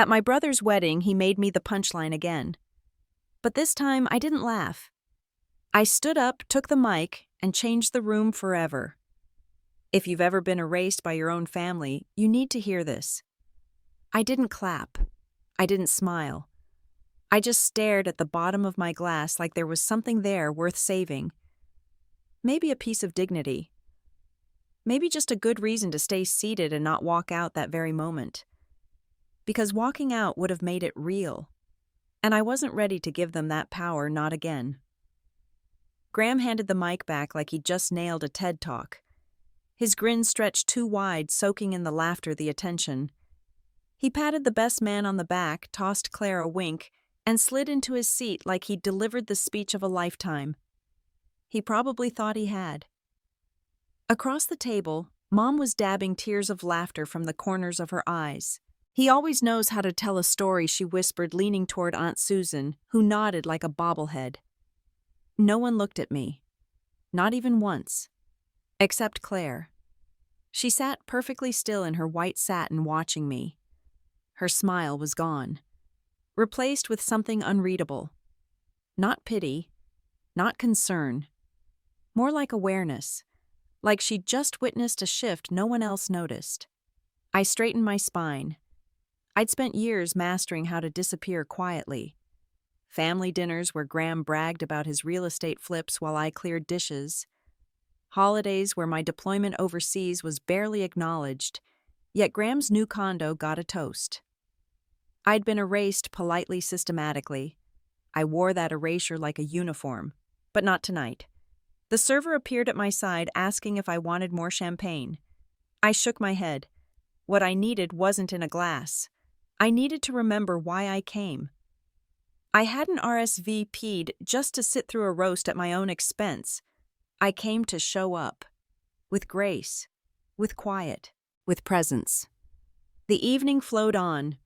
At my brother's wedding, he made me the punchline again. But this time, I didn't laugh. I stood up, took the mic, and changed the room forever. If you've ever been erased by your own family, you need to hear this. I didn't clap. I didn't smile. I just stared at the bottom of my glass like there was something there worth saving. Maybe a piece of dignity. Maybe just a good reason to stay seated and not walk out that very moment. Because walking out would have made it real. And I wasn't ready to give them that power, not again. Graham handed the mic back like he'd just nailed a TED Talk. His grin stretched too wide, soaking in the laughter, the attention. He patted the best man on the back, tossed Clare a wink, and slid into his seat like he'd delivered the speech of a lifetime. He probably thought he had. Across the table, Mom was dabbing tears of laughter from the corners of her eyes. "He always knows how to tell a story," she whispered, leaning toward Aunt Susan, who nodded like a bobblehead. No one looked at me. Not even once. Except Clare. She sat perfectly still in her white satin watching me. Her smile was gone, replaced with something unreadable. Not pity, not concern. More like awareness, like she'd just witnessed a shift no one else noticed. I straightened my spine. I'd spent years mastering how to disappear quietly. Family dinners where Graham bragged about his real estate flips while I cleared dishes. Holidays where my deployment overseas was barely acknowledged, yet Graham's new condo got a toast. I'd been erased politely, systematically. I wore that erasure like a uniform, but not tonight. The server appeared at my side asking if I wanted more champagne. I shook my head. What I needed wasn't in a glass. I needed to remember why I came. I hadn't RSVP'd just to sit through a roast at my own expense. I came to show up. With grace. With quiet. With presence. The evening flowed on.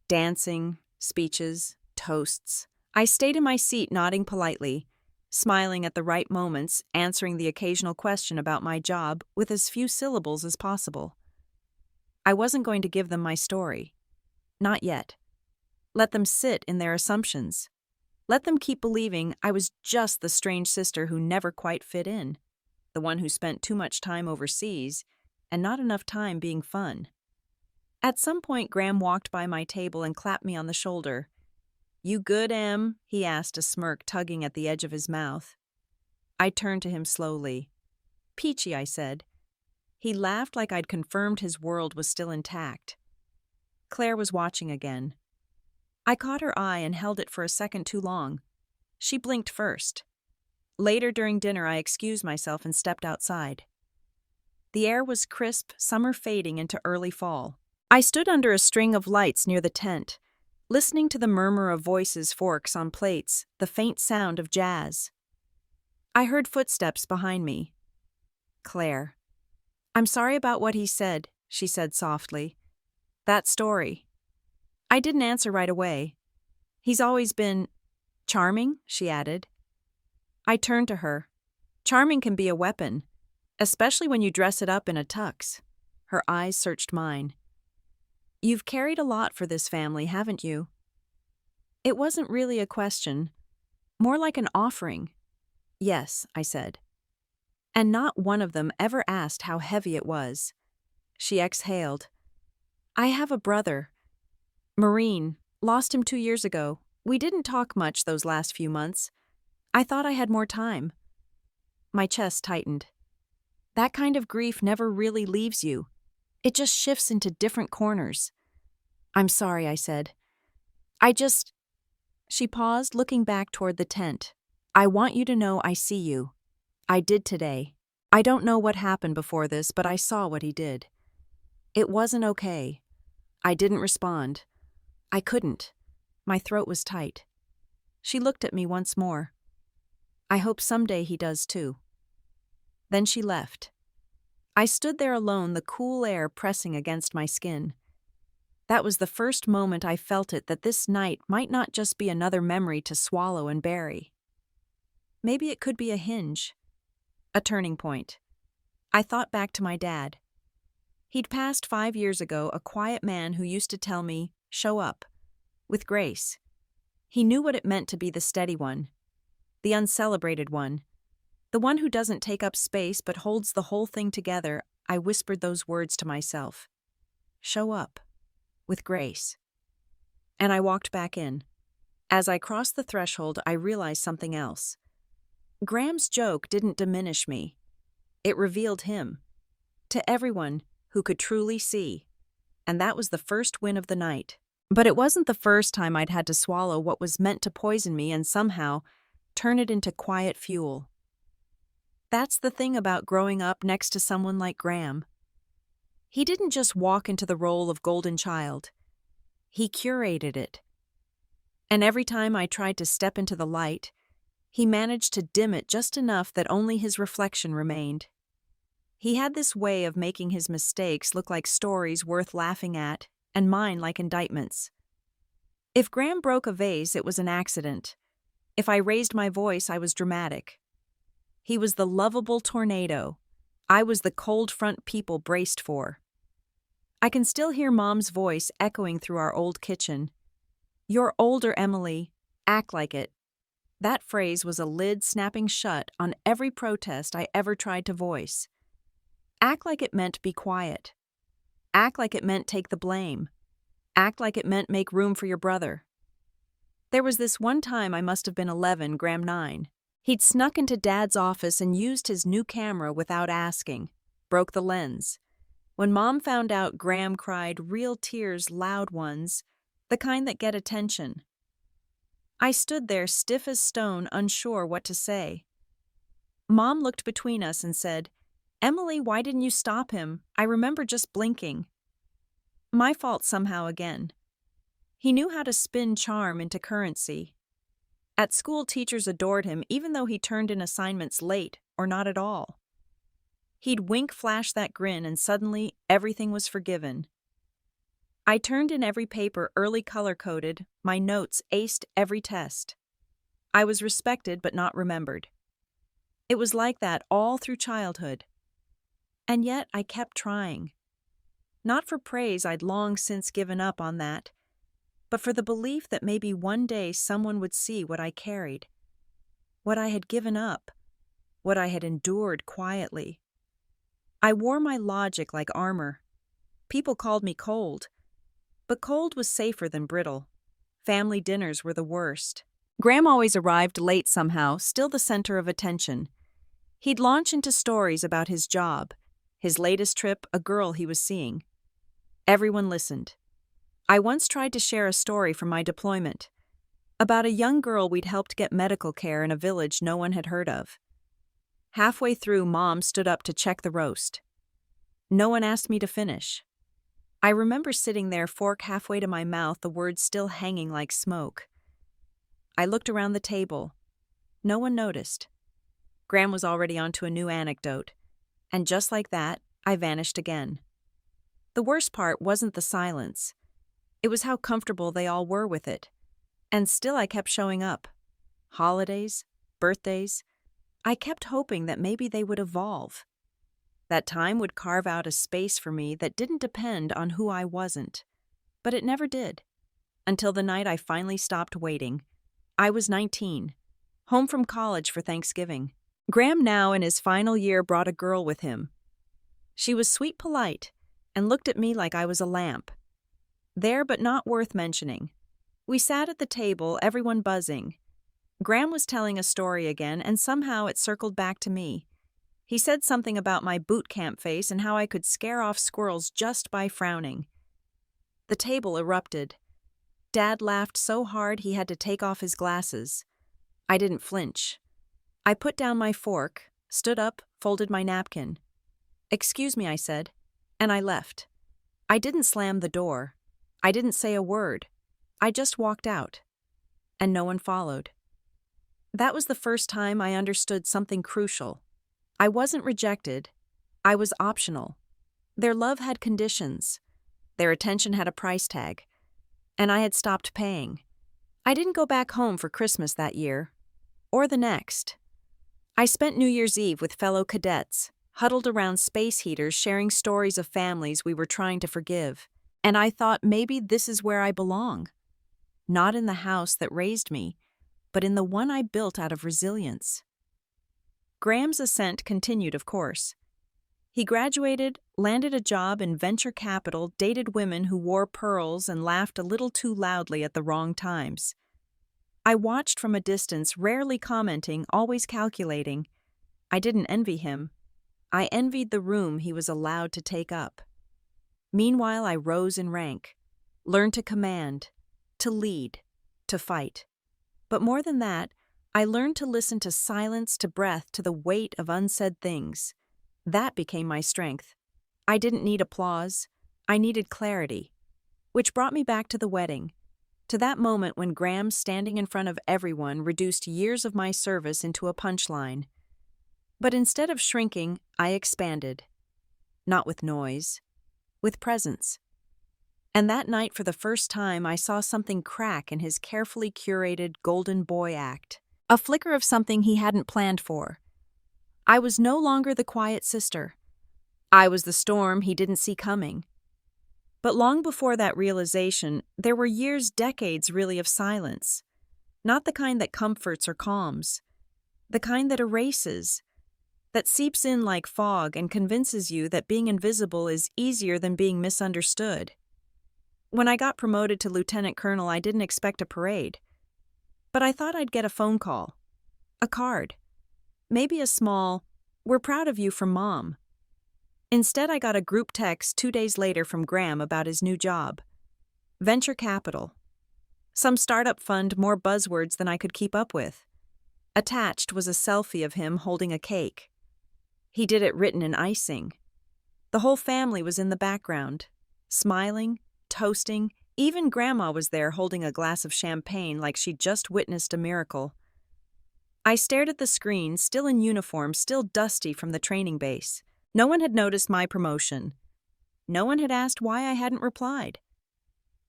Dancing, speeches, toasts. I stayed in my seat nodding politely, smiling at the right moments, answering the occasional question about my job with as few syllables as possible. I wasn't going to give them my story. Not yet. Let them sit in their assumptions. Let them keep believing I was just the strange sister who never quite fit in, the one who spent too much time overseas and not enough time being fun. At some point, Graham walked by my table and clapped me on the shoulder. "You good, Em?" he asked, a smirk tugging at the edge of his mouth. I turned to him slowly. "Peachy," I said. He laughed like I'd confirmed his world was still intact. Clare was watching again. I caught her eye and held it for a second too long. She blinked first. Later during dinner, I excused myself and stepped outside. The air was crisp, summer fading into early fall. I stood under a string of lights near the tent, listening to the murmur of voices, forks on plates, the faint sound of jazz. I heard footsteps behind me. Clare. "I'm sorry about what he said," she said softly. "That story." I didn't answer right away. "He's always been charming," she added. I turned to her. Charming can be a weapon, especially when you dress it up in a tux. Her eyes searched mine. "You've carried a lot for this family, haven't you?" It wasn't really a question, more like an offering. "Yes," I said. And not one of them ever asked how heavy it was. She exhaled. "I have a brother. Marine. Lost him 2 years ago. We didn't talk much those last few months. I thought I had more time." My chest tightened. That kind of grief never really leaves you. It just shifts into different corners. "I'm sorry," I said. She paused, looking back toward the tent. "I want you to know I see you. I did today. I don't know what happened before this, but I saw what he did. It wasn't okay. I didn't respond. I couldn't. My throat was tight." She looked at me once more. "I hope someday he does too." Then she left. I stood there alone, the cool air pressing against my skin. That was the first moment I felt it, that this night might not just be another memory to swallow and bury. Maybe it could be a hinge. A turning point. I thought back to my dad. He'd passed 5 years ago, a quiet man who used to tell me, show up, with grace. He knew what it meant to be the steady one, the uncelebrated one, the one who doesn't take up space but holds the whole thing together. I whispered those words to myself. Show up, with grace. And I walked back in. As I crossed the threshold, I realized something else. Graham's joke didn't diminish me. It revealed him. To everyone who could truly see. And that was the first win of the night. But it wasn't the first time I'd had to swallow what was meant to poison me and somehow turn it into quiet fuel. That's the thing about growing up next to someone like Graham. He didn't just walk into the role of golden child. He curated it. And every time I tried to step into the light, he managed to dim it just enough that only his reflection remained. He had this way of making his mistakes look like stories worth laughing at, and mine like indictments. If Graham broke a vase, it was an accident. If I raised my voice, I was dramatic. He was the lovable tornado. I was the cold front people braced for. I can still hear Mom's voice echoing through our old kitchen. "You're older, Emily. Act like it." That phrase was a lid snapping shut on every protest I ever tried to voice. Act like it meant be quiet. Act like it meant take the blame. Act like it meant make room for your brother. There was this one time I must have been 11, Graham 9. He'd snuck into Dad's office and used his new camera without asking. Broke the lens. When Mom found out, Graham cried real tears, loud ones, the kind that get attention. I stood there stiff as stone, unsure what to say. Mom looked between us and said, "Emily, why didn't you stop him? I remember just blinking." My fault somehow again. He knew how to spin charm into currency. At school, teachers adored him even though he turned in assignments late or not at all. He'd wink, flash that grin, and suddenly everything was forgiven. I turned in every paper early color-coded, my notes aced every test. I was respected but not remembered. It was like that all through childhood. And yet I kept trying. Not for praise, I'd long since given up on that, but for the belief that maybe one day someone would see what I carried, what I had given up, what I had endured quietly. I wore my logic like armor. People called me cold, but cold was safer than brittle. Family dinners were the worst. Graham always arrived late somehow, still the center of attention. He'd launch into stories about his job, his latest trip, a girl he was seeing. Everyone listened. I once tried to share a story from my deployment, about a young girl we'd helped get medical care in a village no one had heard of. Halfway through, Mom stood up to check the roast. No one asked me to finish. I remember sitting there, fork halfway to my mouth, the words still hanging like smoke. I looked around the table. No one noticed. Graham was already on to a new anecdote, and just like that, I vanished again. The worst part wasn't the silence. It was how comfortable they all were with it. And still I kept showing up. Holidays, birthdays. I kept hoping that maybe they would evolve. That time would carve out a space for me that didn't depend on who I wasn't. But it never did. Until the night I finally stopped waiting. I was 19, home from college for Thanksgiving. Graham, now in his final year, brought a girl with him. She was sweet polite and looked at me like I was a lamp. There, but not worth mentioning. We sat at the table, everyone buzzing. Graham was telling a story again, and somehow it circled back to me. He said something about my boot camp face and how I could scare off squirrels just by frowning. The table erupted. Dad laughed so hard he had to take off his glasses. I didn't flinch. I put down my fork, stood up, folded my napkin. "Excuse me," I said, and I left. I didn't slam the door. I didn't say a word. I just walked out. And no one followed. That was the first time I understood something crucial. I wasn't rejected. I was optional. Their love had conditions. Their attention had a price tag. And I had stopped paying. I didn't go back home for Christmas that year. Or the next. I spent New Year's Eve with fellow cadets, huddled around space heaters sharing stories of families we were trying to forgive. And I thought maybe this is where I belong. Not in the house that raised me, but in the one I built out of resilience. Graham's ascent continued, of course. He graduated, landed a job in venture capital, dated women who wore pearls, and laughed a little too loudly at the wrong times. I watched from a distance, rarely commenting, always calculating. I didn't envy him. I envied the room he was allowed to take up. Meanwhile, I rose in rank, learned to command, to lead, to fight. But more than that, I learned to listen to silence, to breath, to the weight of unsaid things. That became my strength. I didn't need applause. I needed clarity. Which brought me back to the wedding, to that moment when Graham, standing in front of everyone, reduced years of my service into a punchline. But instead of shrinking, I expanded. Not with noise, with presence. And that night, for the first time, I saw something crack in his carefully curated golden boy act. A flicker of something he hadn't planned for. I was no longer the quiet sister. I was the storm he didn't see coming. But long before that realization, there were years, decades really, of silence. Not the kind that comforts or calms. The kind that erases. That seeps in like fog and convinces you that being invisible is easier than being misunderstood. When I got promoted to lieutenant colonel, I didn't expect a parade. But I thought I'd get a phone call. A card. Maybe a small, "We're proud of you" from Mom. Instead, I got a group text 2 days later from Graham about his new job. Venture capital. Some startup fund, more buzzwords than I could keep up with. Attached was a selfie of him holding a cake. He did it written in icing. The whole family was in the background, smiling, toasting. Even Grandma was there holding a glass of champagne like she'd just witnessed a miracle. I stared at the screen, still in uniform, still dusty from the training base. No one had noticed my promotion. No one had asked why I hadn't replied.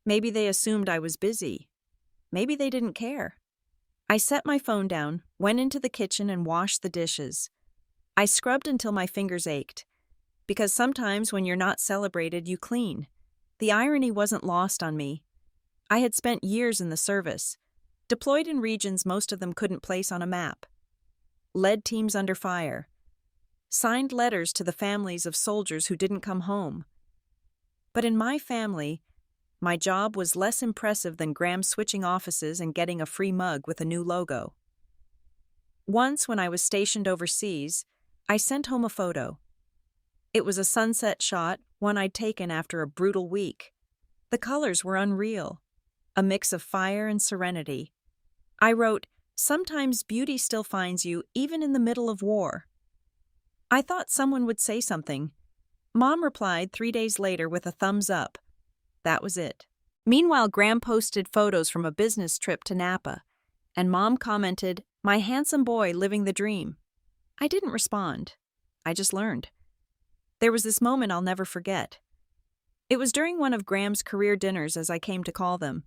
Maybe they assumed I was busy. Maybe they didn't care. I set my phone down, went into the kitchen and washed the dishes. I scrubbed until my fingers ached. Because sometimes when you're not celebrated, you clean. The irony wasn't lost on me. I had spent years in the service. Deployed in regions most of them couldn't place on a map. Led teams under fire. Signed letters to the families of soldiers who didn't come home. But in my family, my job was less impressive than Graham switching offices and getting a free mug with a new logo. Once, when I was stationed overseas, I sent home a photo. It was a sunset shot, one I'd taken after a brutal week. The colors were unreal, a mix of fire and serenity. I wrote, "Sometimes beauty still finds you, even in the middle of war." I thought someone would say something. Mom replied 3 days later with a thumbs up. That was it. Meanwhile, Graham posted photos from a business trip to Napa, and Mom commented, "My handsome boy living the dream." I didn't respond. I just learned. There was this moment I'll never forget. It was during one of Graham's career dinners, as I came to call them.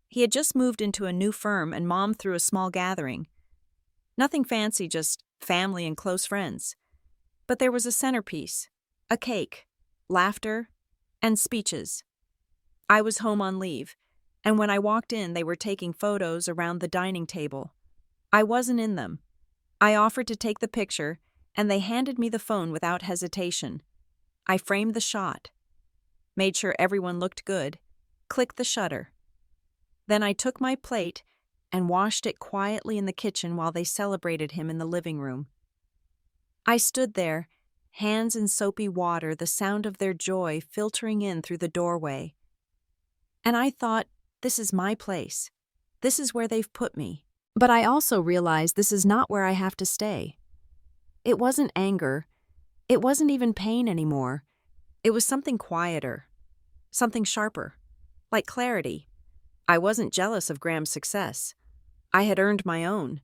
He had just moved into a new firm, and Mom threw a small gathering. Nothing fancy, just family and close friends. But there was a centerpiece, a cake, laughter, and speeches. I was home on leave, and when I walked in, they were taking photos around the dining table. I wasn't in them. I offered to take the picture, and they handed me the phone without hesitation. I framed the shot, made sure everyone looked good, clicked the shutter. Then I took my plate and washed it quietly in the kitchen while they celebrated him in the living room. I stood there, hands in soapy water, the sound of their joy filtering in through the doorway. And I thought, this is my place. This is where they've put me. But I also realized this is not where I have to stay. It wasn't anger. It wasn't even pain anymore. It was something quieter, something sharper, like clarity. I wasn't jealous of Graham's success. I had earned my own.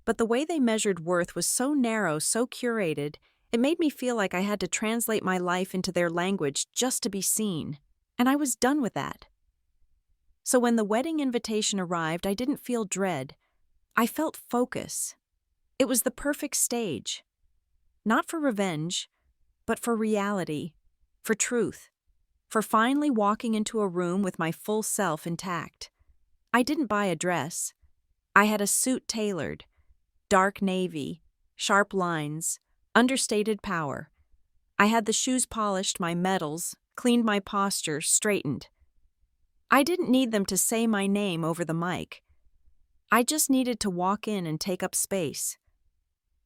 But the way they measured worth was so narrow, so curated, it made me feel like I had to translate my life into their language just to be seen. And I was done with that. So when the wedding invitation arrived, I didn't feel dread. I felt focus. It was the perfect stage. Not for revenge, but for reality, for truth. for finally walking into a room with my full self intact. I didn't buy a dress. I had a suit tailored, dark navy, sharp lines, understated power. I had the shoes polished, my medals, cleaned my posture, straightened. I didn't need them to say my name over the mic. I just needed to walk in and take up space.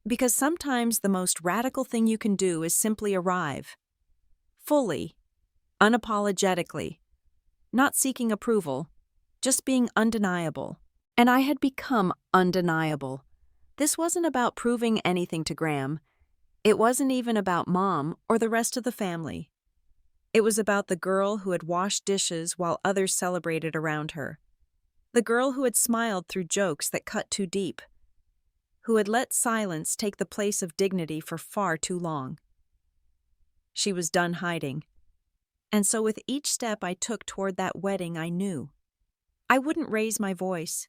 Because sometimes the most radical thing you can do is simply arrive. Fully, unapologetically, not seeking approval, just being undeniable. And I had become undeniable. This wasn't about proving anything to Graham. It wasn't even about Mom or the rest of the family. It was about the girl who had washed dishes while others celebrated around her. The girl who had smiled through jokes that cut too deep. Who had let silence take the place of dignity for far too long. She was done hiding. And so with each step I took toward that wedding, I knew. I wouldn't raise my voice.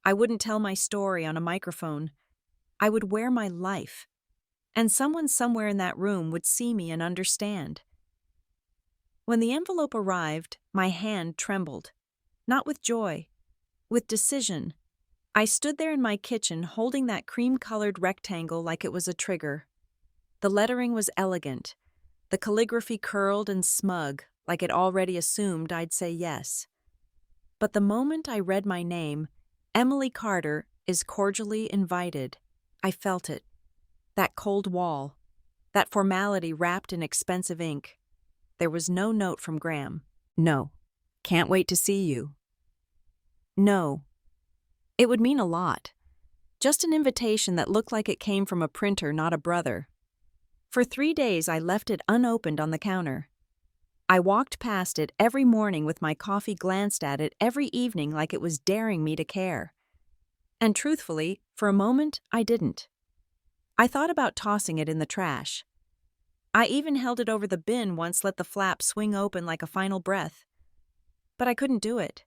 I wouldn't tell my story on a microphone. I would wear my life. And someone somewhere in that room would see me and understand. When the envelope arrived, my hand trembled. Not with joy, with decision. I stood there in my kitchen holding that cream-colored rectangle like it was a trigger. The lettering was elegant, the calligraphy curled and smug, like it already assumed I'd say yes. But the moment I read my name, Emily Carter is cordially invited, I felt it. That cold wall, that formality wrapped in expensive ink. There was no note from Graham. No. Can't wait to see you. No. It would mean a lot. Just an invitation that looked like it came from a printer, not a brother. For 3 days I left it unopened on the counter. I walked past it every morning with my coffee, glanced at it every evening like it was daring me to care. And truthfully, for a moment, I didn't. I thought about tossing it in the trash. I even held it over the bin once, let the flap swing open like a final breath. But I couldn't do it.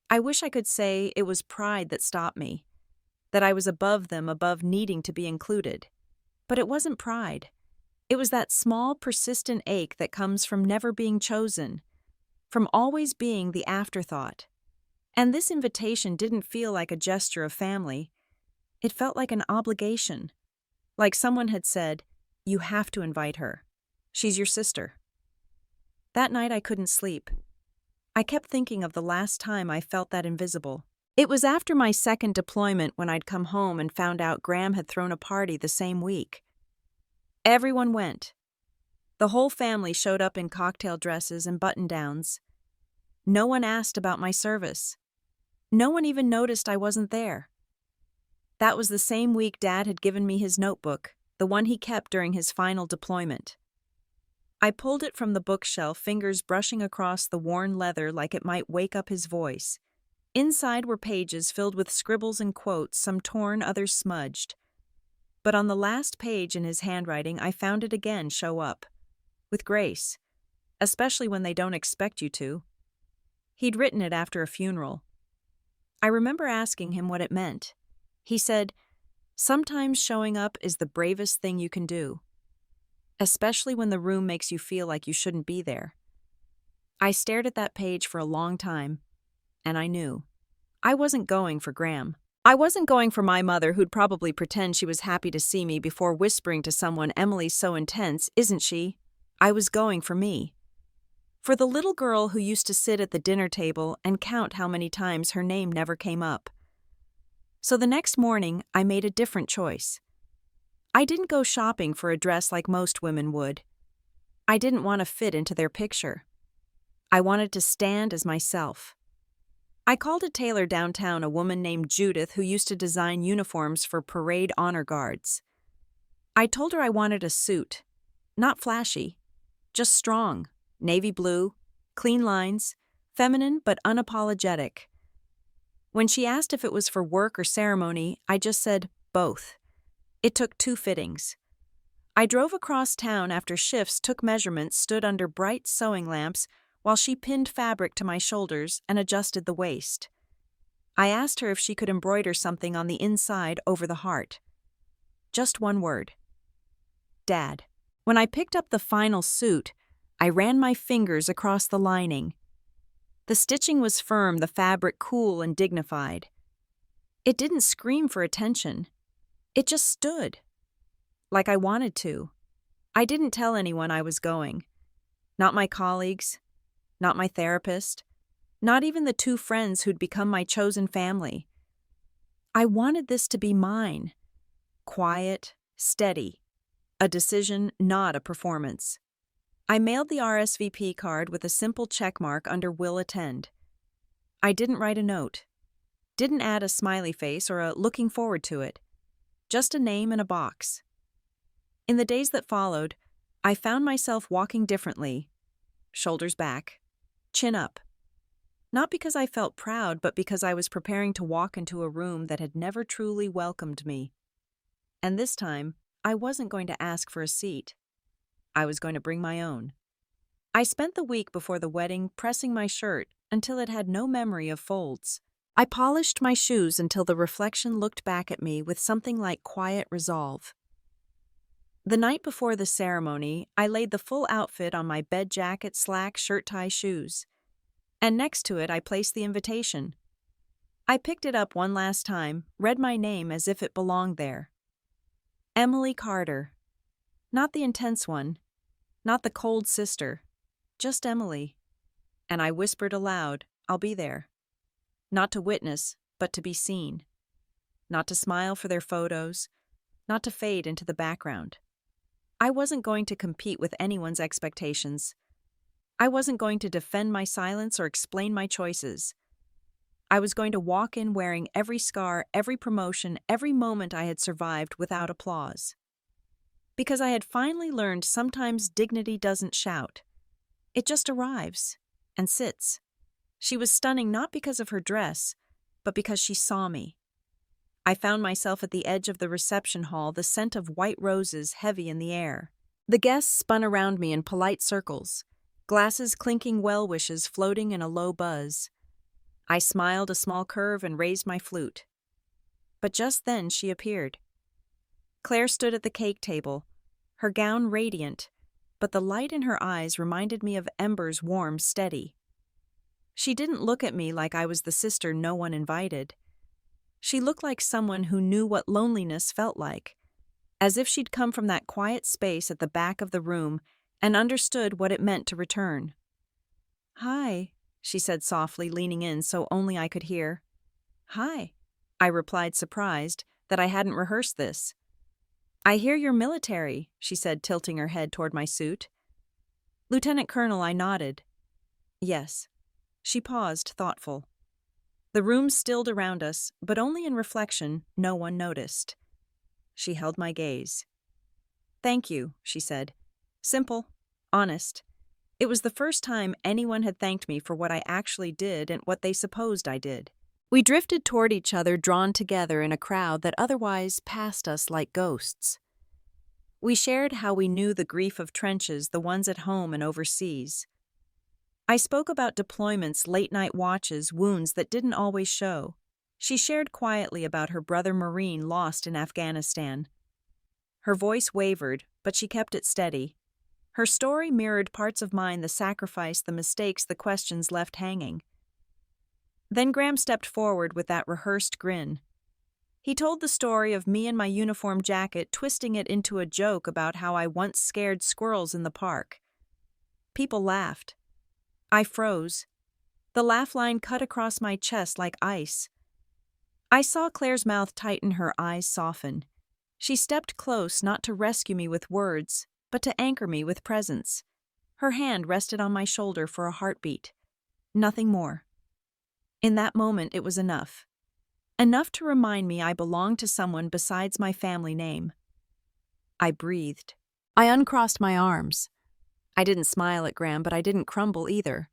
I wish I could say it was pride that stopped me, that I was above them, above needing to be included. But it wasn't pride. It was that small, persistent ache that comes from never being chosen, from always being the afterthought. And this invitation didn't feel like a gesture of family. It felt like an obligation. Like someone had said, "You have to invite her. She's your sister." That night I couldn't sleep. I kept thinking of the last time I felt that invisible. It was after my second deployment when I'd come home and found out Graham had thrown a party the same week. Everyone went. The whole family showed up in cocktail dresses and button-downs. No one asked about my service. No one even noticed I wasn't there. That was the same week Dad had given me his notebook, the one he kept during his final deployment. I pulled it from the bookshelf, fingers brushing across the worn leather like it might wake up his voice. Inside were pages filled with scribbles and quotes, some torn, others smudged. But on the last page in his handwriting, I found it again show up. With grace. Especially when they don't expect you to. He'd written it after a funeral. I remember asking him what it meant. He said, "Sometimes showing up is the bravest thing you can do. Especially when the room makes you feel like you shouldn't be there." I stared at that page for a long time, and I knew. I wasn't going for Graham. I wasn't going for my mother, who'd probably pretend she was happy to see me before whispering to someone, "Emily's so intense, isn't she?" I was going for me. For the little girl who used to sit at the dinner table and count how many times her name never came up. So the next morning, I made a different choice. I didn't go shopping for a dress like most women would. I didn't want to fit into their picture. I wanted to stand as myself. I called a tailor downtown, a woman named Judith who used to design uniforms for parade honor guards. I told her I wanted a suit, not flashy, just strong, navy blue, clean lines, feminine but unapologetic. When she asked if it was for work or ceremony, I just said both. It took 2 fittings. I drove across town after shifts, took measurements, stood under bright sewing lamps while she pinned fabric to my shoulders and adjusted the waist. I asked her if she could embroider something on the inside over the heart. Just one word. Dad. When I picked up the final suit, I ran my fingers across the lining. The stitching was firm, the fabric cool and dignified. It didn't scream for attention. It just stood. Like I wanted to. I didn't tell anyone I was going. Not my colleagues. Not my therapist. Not even the 2 friends who'd become my chosen family. I wanted this to be mine. Quiet, steady. A decision, not a performance. I mailed the RSVP card with a simple checkmark under "Will attend." I didn't write a note. Didn't add a smiley face or a "looking forward to it." Just a name and a box. In the days that followed, I found myself walking differently. Shoulders back. Chin up. Not because I felt proud, but because I was preparing to walk into a room that had never truly welcomed me. And this time, I wasn't going to ask for a seat. I was going to bring my own. I spent the week before the wedding pressing my shirt until it had no memory of folds. I polished my shoes until the reflection looked back at me with something like quiet resolve. The night before the ceremony, I laid the full outfit on my bed jacket, slack, shirt tie, shoes. And next to it, I placed the invitation. I picked it up one last time, read my name as if it belonged there. Emily Carter. Not the intense one. Not the cold sister. Just Emily. And I whispered aloud, "I'll be there." Not to witness, but to be seen. Not to smile for their photos. Not to fade into the background. I wasn't going to compete with anyone's expectations. I wasn't going to defend my silence or explain my choices. I was going to walk in wearing every scar, every promotion, every moment I had survived without applause. Because I had finally learned sometimes dignity doesn't shout. It just arrives and sits. She was stunning not because of her dress, but because she saw me. I found myself at the edge of the reception hall, the scent of white roses heavy in the air. The guests spun around me in polite circles, glasses clinking well wishes floating in a low buzz. I smiled a small curve and raised my flute. But just then she appeared. Claire stood at the cake table, her gown radiant, but the light in her eyes reminded me of embers warm, steady. She didn't look at me like I was the sister no one invited. She looked like someone who knew what loneliness felt like, as if she'd come from that quiet space at the back of the room and understood what it meant to return. "Hi," she said softly, leaning in so only I could hear. "Hi," I replied, surprised that I hadn't rehearsed this. "I hear you're military," she said, tilting her head toward my suit. "Lieutenant Colonel," I nodded. "Yes." She paused, thoughtful. The room stilled around us, but only in reflection. No one noticed. She held my gaze. "Thank you," she said. Simple, honest. It was the first time anyone had thanked me for what I actually did and what they supposed I did. We drifted toward each other, drawn together in a crowd that otherwise passed us like ghosts. We shared how we knew the grief of trenches, the ones at home and overseas. I spoke about deployments, late-night watches, wounds that didn't always show. She shared quietly about her brother Marine lost in Afghanistan. Her voice wavered, but she kept it steady. Her story mirrored parts of mine, the sacrifice, the mistakes, the questions left hanging. Then Graham stepped forward with that rehearsed grin. He told the story of me in my uniform jacket, twisting it into a joke about how I once scared squirrels in the park. People laughed. I froze. The laugh line cut across my chest like ice. I saw Claire's mouth tighten, her eyes soften. She stepped close, not to rescue me with words, but to anchor me with presence. Her hand rested on my shoulder for a heartbeat. Nothing more. In that moment, it was enough. Enough to remind me I belonged to someone besides my family name. I breathed. I uncrossed my arms. I didn't smile at Graham, but I didn't crumble either.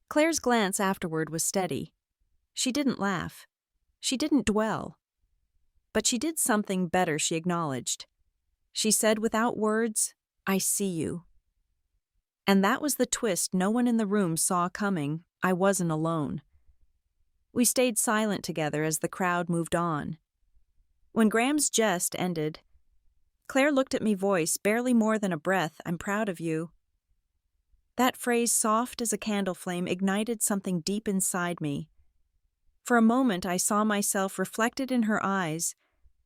Claire's glance afterward was steady. She didn't laugh. She didn't dwell. But she did something better, she acknowledged. She said without words, "I see you." And that was the twist no one in the room saw coming. I wasn't alone. We stayed silent together as the crowd moved on. When Graham's jest ended, Claire looked at me, voice barely more than a breath, "I'm proud of you." That phrase, soft as a candle flame, ignited something deep inside me. For a moment, I saw myself reflected in her eyes,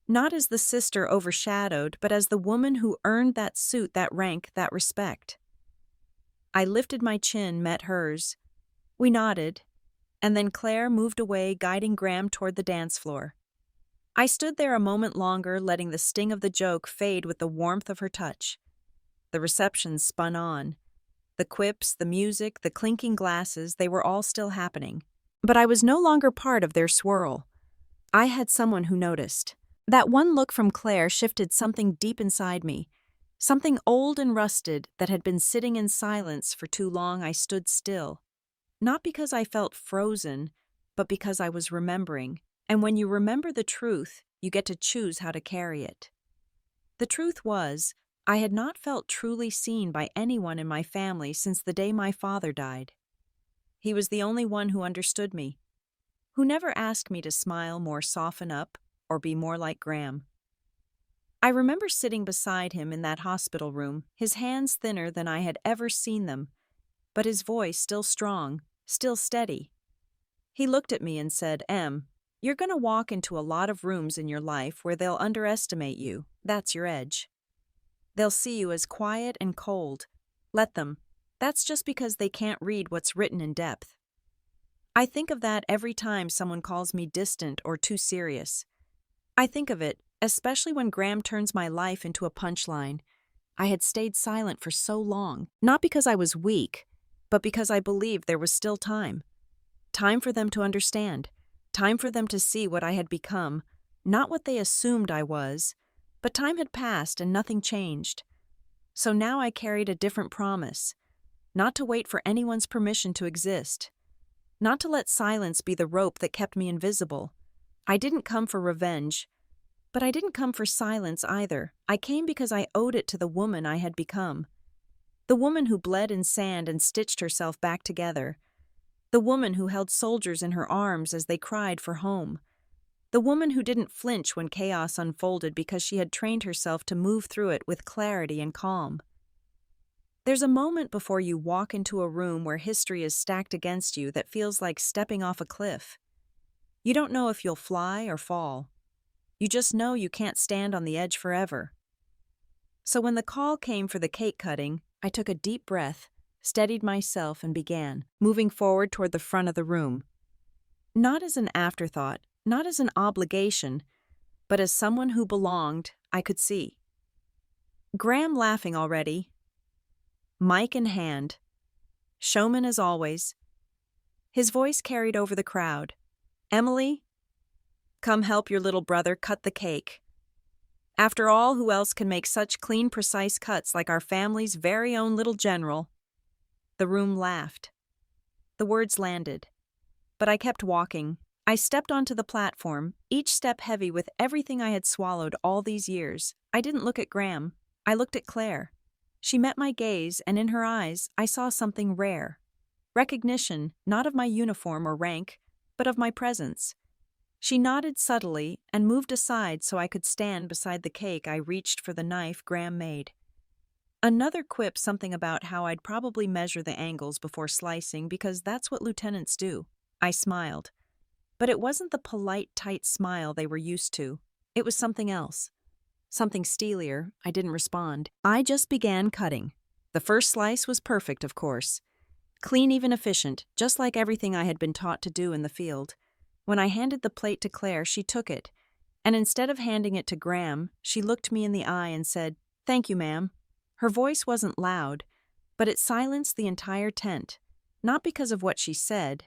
not as the sister overshadowed, but as the woman who earned that suit, that rank, that respect. I lifted my chin, met hers. We nodded, and then Claire moved away, guiding Graham toward the dance floor. I stood there a moment longer, letting the sting of the joke fade with the warmth of her touch. The reception spun on. The quips, the music, the clinking glasses, they were all still happening. But I was no longer part of their swirl. I had someone who noticed. That one look from Claire shifted something deep inside me. Something old and rusted that had been sitting in silence for too long. I stood still. Not because I felt frozen, but because I was remembering. And when you remember the truth, you get to choose how to carry it. The truth was, I had not felt truly seen by anyone in my family since the day my father died. He was the only one who understood me, who never asked me to smile more, soften up, or be more like Graham. I remember sitting beside him in that hospital room, his hands thinner than I had ever seen them, but his voice still strong, still steady. He looked at me and said, "Em, you're going to walk into a lot of rooms in your life where they'll underestimate you. That's your edge. They'll see you as quiet and cold. Let them. That's just because they can't read what's written in depth." I think of that every time someone calls me distant or too serious. I think of it, especially when Graham turns my life into a punchline. I had stayed silent for so long, not because I was weak, but because I believed there was still time. Time for them to understand. Time for them to see what I had become, not what they assumed I was, but time had passed and nothing changed. So now I carried a different promise, not to wait for anyone's permission to exist, not to let silence be the rope that kept me invisible. I didn't come for revenge, but I didn't come for silence either. I came because I owed it to the woman I had become. The woman who bled in sand and stitched herself back together. The woman who held soldiers in her arms as they cried for home. The woman who didn't flinch when chaos unfolded because she had trained herself to move through it with clarity and calm. There's a moment before you walk into a room where history is stacked against you that feels like stepping off a cliff. You don't know if you'll fly or fall. You just know you can't stand on the edge forever. So when the call came for the cake cutting, I took a deep breath, steadied myself, and began, moving forward toward the front of the room. Not as an afterthought, not as an obligation, but as someone who belonged, I could see. Graham laughing already, mic in hand, showman as always. His voice carried over the crowd. "Emily, come help your little brother cut the cake. After all, who else can make such clean, precise cuts like our family's very own little general?" The room laughed. The words landed. But I kept walking. I stepped onto the platform, each step heavy with everything I had swallowed all these years. I didn't look at Graham. I looked at Clare. She met my gaze, and in her eyes, I saw something rare. Recognition, not of my uniform or rank, but of my presence. She nodded subtly and moved aside so I could stand beside the cake. I reached for the knife Graham made. Another quip, something about how I'd probably measure the angles before slicing because that's what lieutenants do. I smiled. But it wasn't the polite, tight smile they were used to. It was something else. Something steelier. I didn't respond. I just began cutting. The first slice was perfect, of course. Clean, even efficient, just like everything I had been taught to do in the field. When I handed the plate to Claire, she took it, and instead of handing it to Graham, she looked me in the eye and said, "Thank you, ma'am." Her voice wasn't loud, but it silenced the entire tent, not because of what she said,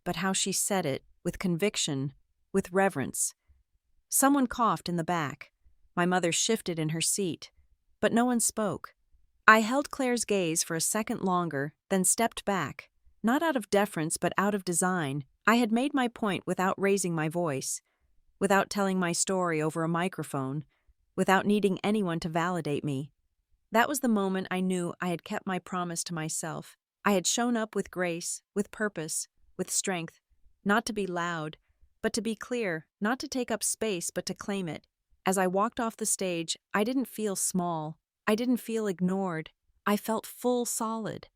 but how she said it, with conviction, with reverence. Someone coughed in the back. My mother shifted in her seat, but no one spoke. I held Claire's gaze for a second longer, then stepped back, not out of deference but out of design. I had made my point without raising my voice, without telling my story over a microphone, without needing anyone to validate me. That was the moment I knew I had kept my promise to myself. I had shown up with grace, with purpose, with strength, not to be loud, but to be clear, not to take up space, but to claim it. As I walked off the stage, I didn't feel small. I didn't feel ignored. I felt full, solid.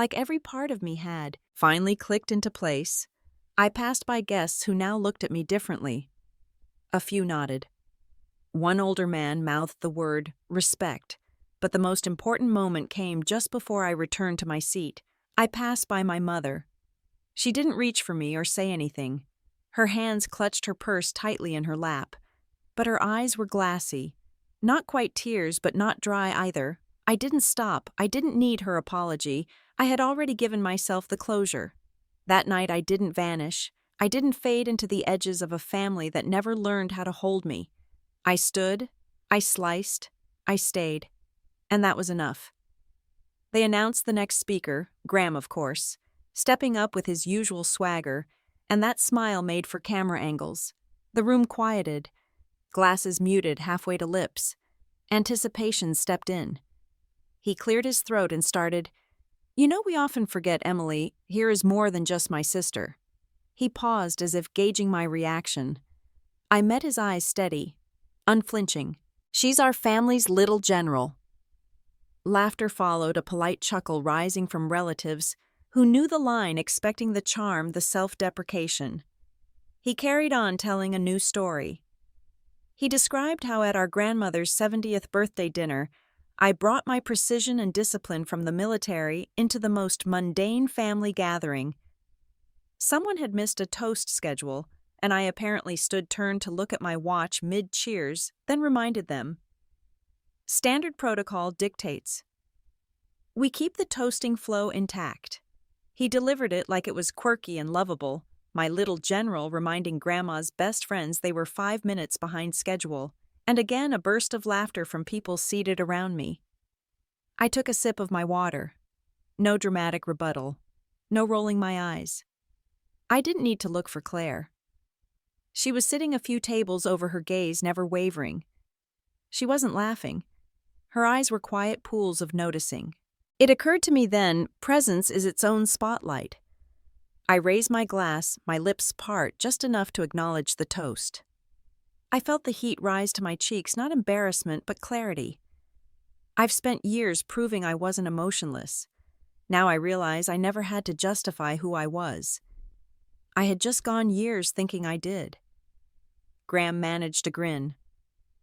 like every part of me had finally clicked into place. I passed by guests who now looked at me differently. A few nodded. One older man mouthed the word respect, but the most important moment came just before I returned to my seat. I passed by my mother. She didn't reach for me or say anything. Her hands clutched her purse tightly in her lap, but her eyes were glassy. Not quite tears, but not dry either. I didn't stop. I didn't need her apology. I had already given myself the closure. That night I didn't vanish. I didn't fade into the edges of a family that never learned how to hold me. I stood, I sliced, I stayed, and that was enough. They announced the next speaker, Graham of course, stepping up with his usual swagger, and that smile made for camera angles. The room quieted, glasses muted halfway to lips. Anticipation stepped in. He cleared his throat and started, "You know, we often forget, Emily, here is more than just my sister." He paused as if gauging my reaction. I met his eyes steady, unflinching. "She's our family's little general." Laughter followed, a polite chuckle rising from relatives who knew the line, expecting the charm, the self-deprecation. He carried on telling a new story. He described how at our grandmother's 70th birthday dinner, I brought my precision and discipline from the military into the most mundane family gathering. Someone had missed a toast schedule, and I apparently stood turned to look at my watch mid-cheers, then reminded them. Standard protocol dictates. We keep the toasting flow intact. He delivered it like it was quirky and lovable, my little general reminding Grandma's best friends they were 5 minutes behind schedule, and again a burst of laughter from people seated around me. I took a sip of my water. No dramatic rebuttal. No rolling my eyes. I didn't need to look for Clare. She was sitting a few tables over, her gaze never wavering. She wasn't laughing. Her eyes were quiet pools of noticing. It occurred to me then, presence is its own spotlight. I raised my glass, my lips part just enough to acknowledge the toast. I felt the heat rise to my cheeks, not embarrassment, but clarity. I've spent years proving I wasn't emotionless. Now I realize I never had to justify who I was. I had just gone years thinking I did. Graham managed a grin.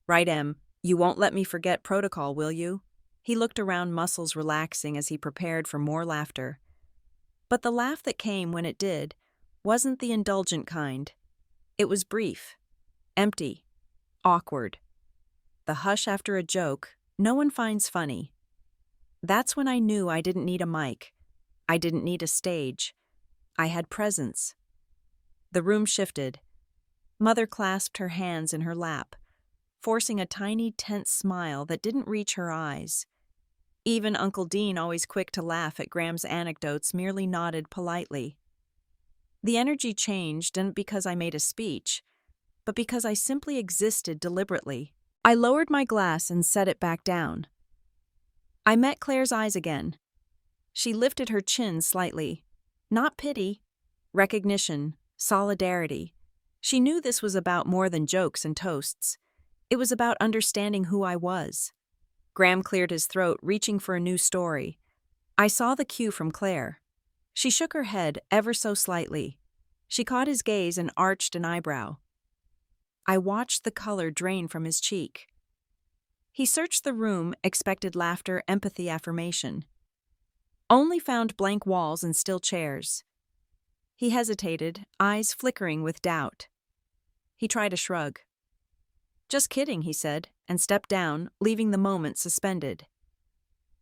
Right, Em, you won't let me forget protocol, will you? He looked around, muscles relaxing as he prepared for more laughter. But the laugh that came when it did wasn't the indulgent kind. It was brief, empty, awkward. The hush after a joke no one finds funny. That's when I knew I didn't need a mic. I didn't need a stage. I had presence. The room shifted. Mother clasped her hands in her lap, forcing a tiny, tense smile that didn't reach her eyes. Even Uncle Dean, always quick to laugh at Graham's anecdotes, merely nodded politely. The energy changed, and because I made a speech, but because I simply existed deliberately. I lowered my glass and set it back down. I met Claire's eyes again. She lifted her chin slightly. Not pity, recognition, solidarity. She knew this was about more than jokes and toasts. It was about understanding who I was. Graham cleared his throat, reaching for a new story. I saw the cue from Clare. She shook her head ever so slightly. She caught his gaze and arched an eyebrow. I watched the color drain from his cheek. He searched the room, expected laughter, empathy, affirmation. Only found blank walls and still chairs. He hesitated, eyes flickering with doubt. He tried a shrug. Just kidding, he said, and stepped down, leaving the moment suspended.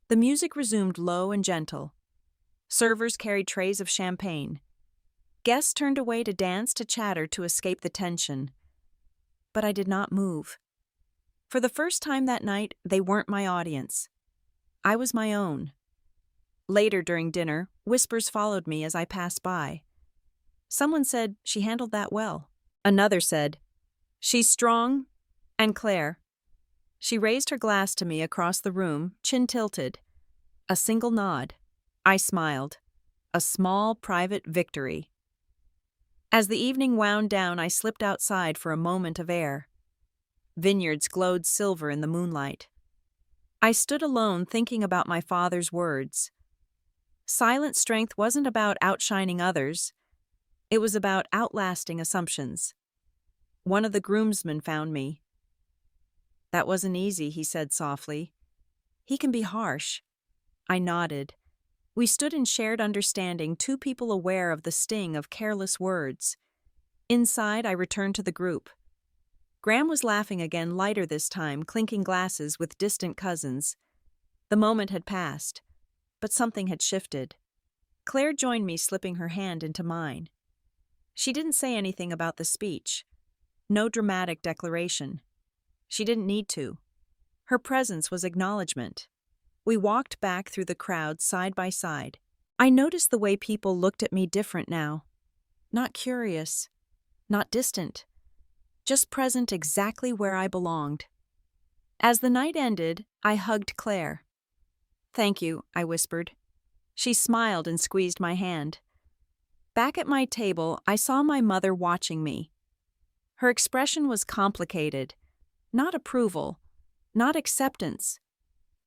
The music resumed low and gentle. Servers carried trays of champagne. Guests turned away to dance, to chatter, to escape the tension. But I did not move. For the first time that night, they weren't my audience. I was my own. Later during dinner, whispers followed me as I passed by. Someone said she handled that well. Another said, "She's strong," and Clare. She raised her glass to me across the room, chin tilted. A single nod. I smiled. A small, private victory. As the evening wound down, I slipped outside for a moment of air. Vineyards glowed silver in the moonlight. I stood alone, thinking about my father's words. Silent strength wasn't about outshining others, it was about outlasting assumptions. One of the groomsmen found me. "That wasn't easy," he said softly. "He can be harsh." I nodded. We stood in shared understanding, two people aware of the sting of careless words. Inside, I returned to the group. Graham was laughing again, lighter this time, clinking glasses with distant cousins. The moment had passed, but something had shifted. Claire joined me, slipping her hand into mine. She didn't say anything about the speech. No dramatic declaration. She didn't need to. Her presence was acknowledgement. We walked back through the crowd side by side. I noticed the way people looked at me different now. Not curious, not distant, just present exactly where I belonged. As the night ended, I hugged Claire. "Thank you," I whispered. She smiled and squeezed my hand. Back at my table, I saw my mother watching me. Her expression was complicated. Not approval, not acceptance,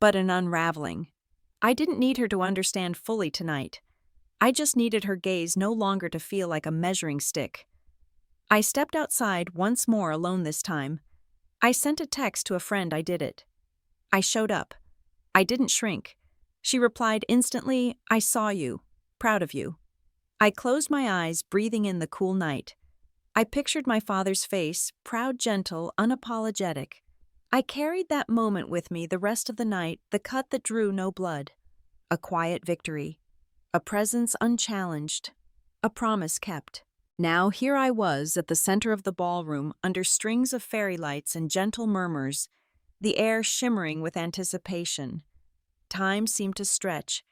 but an unraveling. I didn't need her to understand fully tonight. I just needed her gaze no longer to feel like a measuring stick. I stepped outside once more, alone this time. I sent a text to a friend. I did it. I showed up. I didn't shrink. She replied instantly, "I saw you. Proud of you." I closed my eyes, breathing in the cool night. I pictured my father's face, proud, gentle, unapologetic. I carried that moment with me the rest of the night, the cut that drew no blood. A quiet victory. A presence unchallenged. A promise kept. Now here I was at the center of the ballroom, under strings of fairy lights and gentle murmurs, the air shimmering with anticipation. Time seemed to stretch,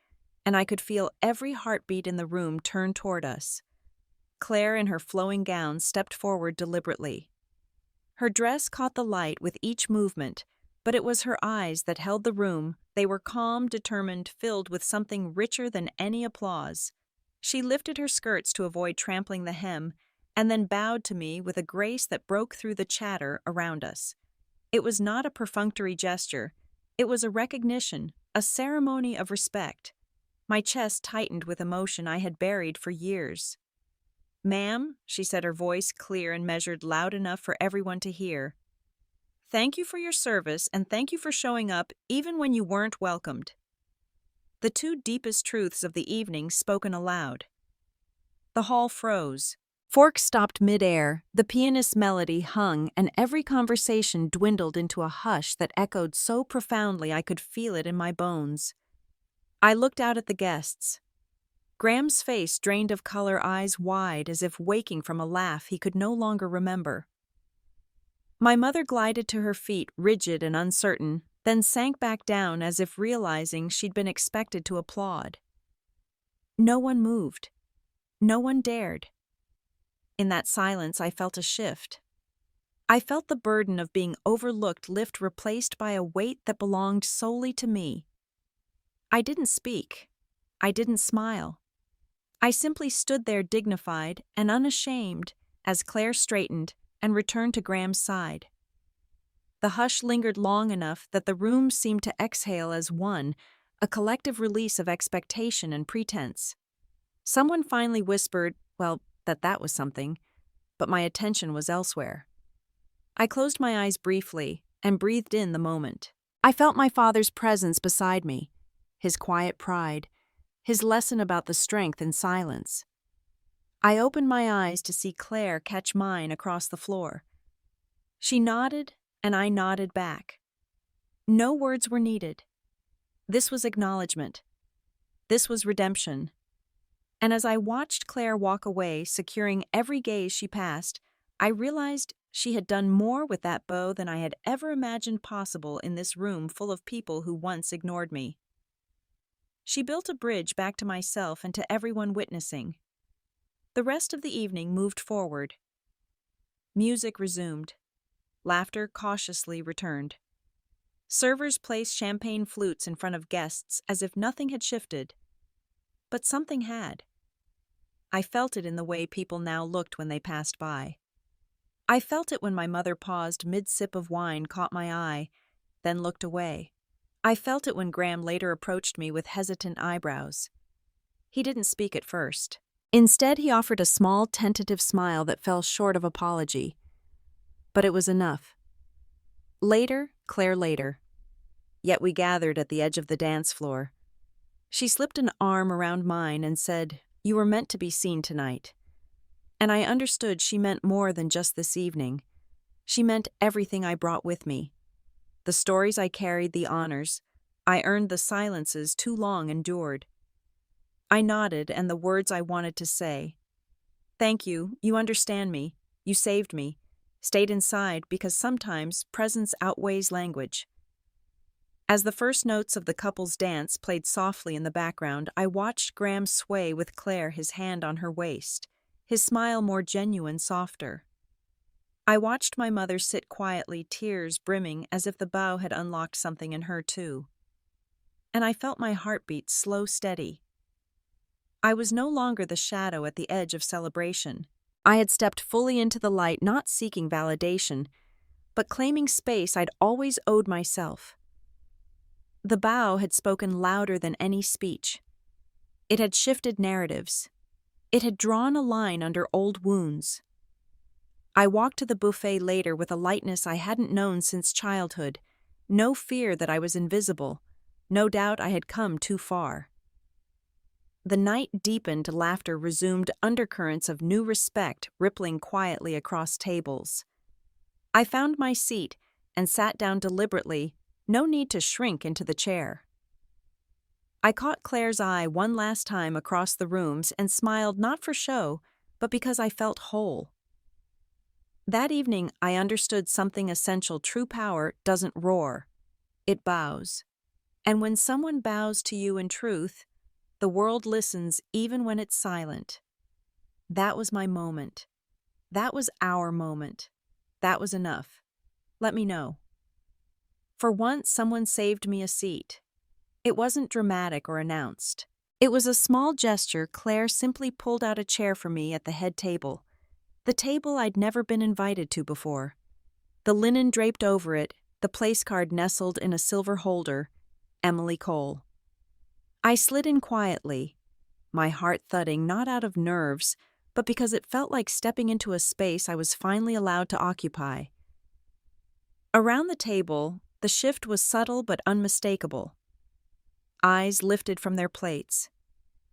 and I could feel every heartbeat in the room turn toward us. Claire, in her flowing gown, stepped forward deliberately. Her dress caught the light with each movement, but it was her eyes that held the room. They were calm, determined, filled with something richer than any applause. She lifted her skirts to avoid trampling the hem, and then bowed to me with a grace that broke through the chatter around us. It was not a perfunctory gesture. It was a recognition, a ceremony of respect. My chest tightened with emotion I had buried for years. "Ma'am," she said, her voice clear and measured, loud enough for everyone to hear. "Thank you for your service, and thank you for showing up even when you weren't welcomed." The two deepest truths of the evening spoken aloud. The hall froze. Forks stopped midair, the pianist's melody hung, and every conversation dwindled into a hush that echoed so profoundly I could feel it in my bones. I looked out at the guests. Graham's face drained of color, eyes wide, as if waking from a laugh he could no longer remember. My mother glided to her feet, rigid and uncertain, then sank back down as if realizing she'd been expected to applaud. No one moved. No one dared. In that silence, I felt a shift. I felt the burden of being overlooked lift, replaced by a weight that belonged solely to me. I didn't speak. I didn't smile. I simply stood there, dignified and unashamed, as Claire straightened and returned to Graham's side. The hush lingered long enough that the room seemed to exhale as one, a collective release of expectation and pretense. Someone finally whispered, well, that was something, but my attention was elsewhere. I closed my eyes briefly and breathed in the moment. I felt my father's presence beside me, his quiet pride, his lesson about the strength in silence. I opened my eyes to see Claire catch mine across the floor. She nodded, and I nodded back. No words were needed. This was acknowledgement. This was redemption. And as I watched Claire walk away, securing every gaze she passed, I realized she had done more with that bow than I had ever imagined possible in this room full of people who once ignored me. She built a bridge back to myself and to everyone witnessing. The rest of the evening moved forward. Music resumed. Laughter cautiously returned. Servers placed champagne flutes in front of guests as if nothing had shifted. But something had. I felt it in the way people now looked when they passed by. I felt it when my mother paused mid-sip of wine, caught my eye, then looked away. I felt it when Graham later approached me with hesitant eyebrows. He didn't speak at first. Instead, he offered a small, tentative smile that fell short of apology. But it was enough. Later, Claire later. Yet we gathered at the edge of the dance floor. She slipped an arm around mine and said, "You were meant to be seen tonight." And I understood she meant more than just this evening. She meant everything I brought with me. The stories I carried, the honors. I earned the silences too long endured. I nodded, and the words I wanted to say. "Thank you, you understand me, you saved me, stayed inside because sometimes presence outweighs language." As the first notes of the couple's dance played softly in the background, I watched Graham sway with Claire, his hand on her waist, his smile more genuine, softer. I watched my mother sit quietly, tears brimming as if the bow had unlocked something in her too. And I felt my heartbeat slow steady. I was no longer the shadow at the edge of celebration. I had stepped fully into the light, not seeking validation, but claiming space I'd always owed myself. The bow had spoken louder than any speech. It had shifted narratives. It had drawn a line under old wounds. I walked to the buffet later with a lightness I hadn't known since childhood, no fear that I was invisible, no doubt I had come too far. The night deepened, laughter resumed, undercurrents of new respect rippling quietly across tables. I found my seat and sat down deliberately, no need to shrink into the chair. I caught Claire's eye one last time across the rooms and smiled not for show, but because I felt whole. That evening, I understood something essential. True power doesn't roar. It bows. And when someone bows to you in truth, the world listens even when it's silent. That was my moment. That was our moment. That was enough. Let me know. For once, someone saved me a seat. It wasn't dramatic or announced. It was a small gesture. Claire simply pulled out a chair for me at the head table. The table I'd never been invited to before. The linen draped over it, the place card nestled in a silver holder, Emily Cole. I slid in quietly, my heart thudding not out of nerves, but because it felt like stepping into a space I was finally allowed to occupy. Around the table, the shift was subtle but unmistakable. Eyes lifted from their plates.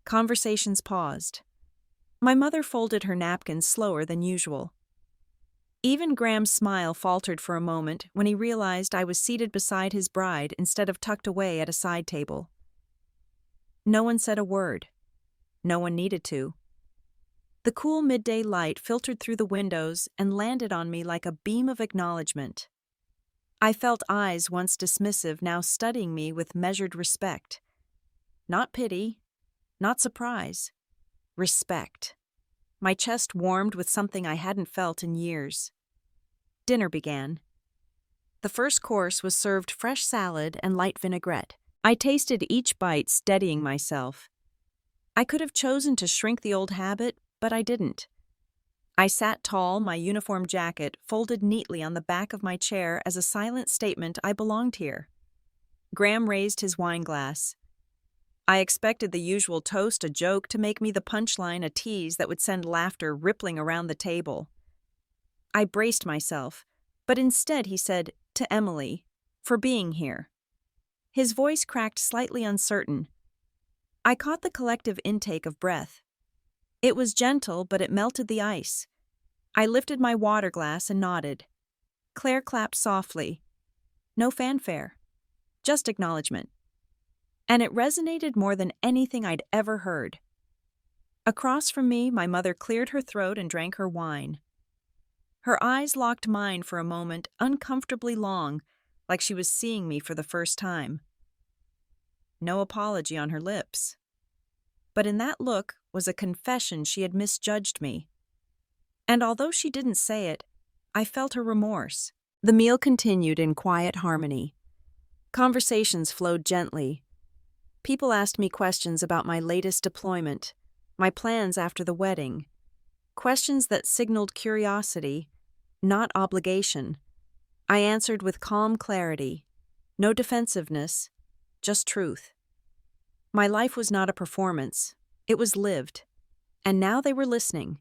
Conversations paused. My mother folded her napkin slower than usual. Even Graham's smile faltered for a moment when he realized I was seated beside his bride instead of tucked away at a side table. No one said a word. No one needed to. The cool midday light filtered through the windows and landed on me like a beam of acknowledgement. I felt eyes once dismissive now studying me with measured respect. Not pity, not surprise. Respect. My chest warmed with something I hadn't felt in years. Dinner began. The first course was served fresh salad and light vinaigrette. I tasted each bite, steadying myself. I could have chosen to shrink the old habit, but I didn't. I sat tall, my uniform jacket folded neatly on the back of my chair as a silent statement I belonged here. Graham raised his wine glass. I expected the usual toast, a joke to make me the punchline, a tease that would send laughter rippling around the table. I braced myself, but instead he said, "To Emily, for being here." His voice cracked slightly uncertain. I caught the collective intake of breath. It was gentle, but it melted the ice. I lifted my water glass and nodded. Claire clapped softly. No fanfare, just acknowledgement. And it resonated more than anything I'd ever heard. Across from me, my mother cleared her throat and drank her wine. Her eyes locked mine for a moment, uncomfortably long, like she was seeing me for the first time. No apology on her lips. But in that look was a confession she had misjudged me. And although she didn't say it, I felt her remorse. The meal continued in quiet harmony. Conversations flowed gently. People asked me questions about my latest deployment, my plans after the wedding, questions that signaled curiosity, not obligation. I answered with calm clarity, no defensiveness, just truth. My life was not a performance. It was lived. And now they were listening.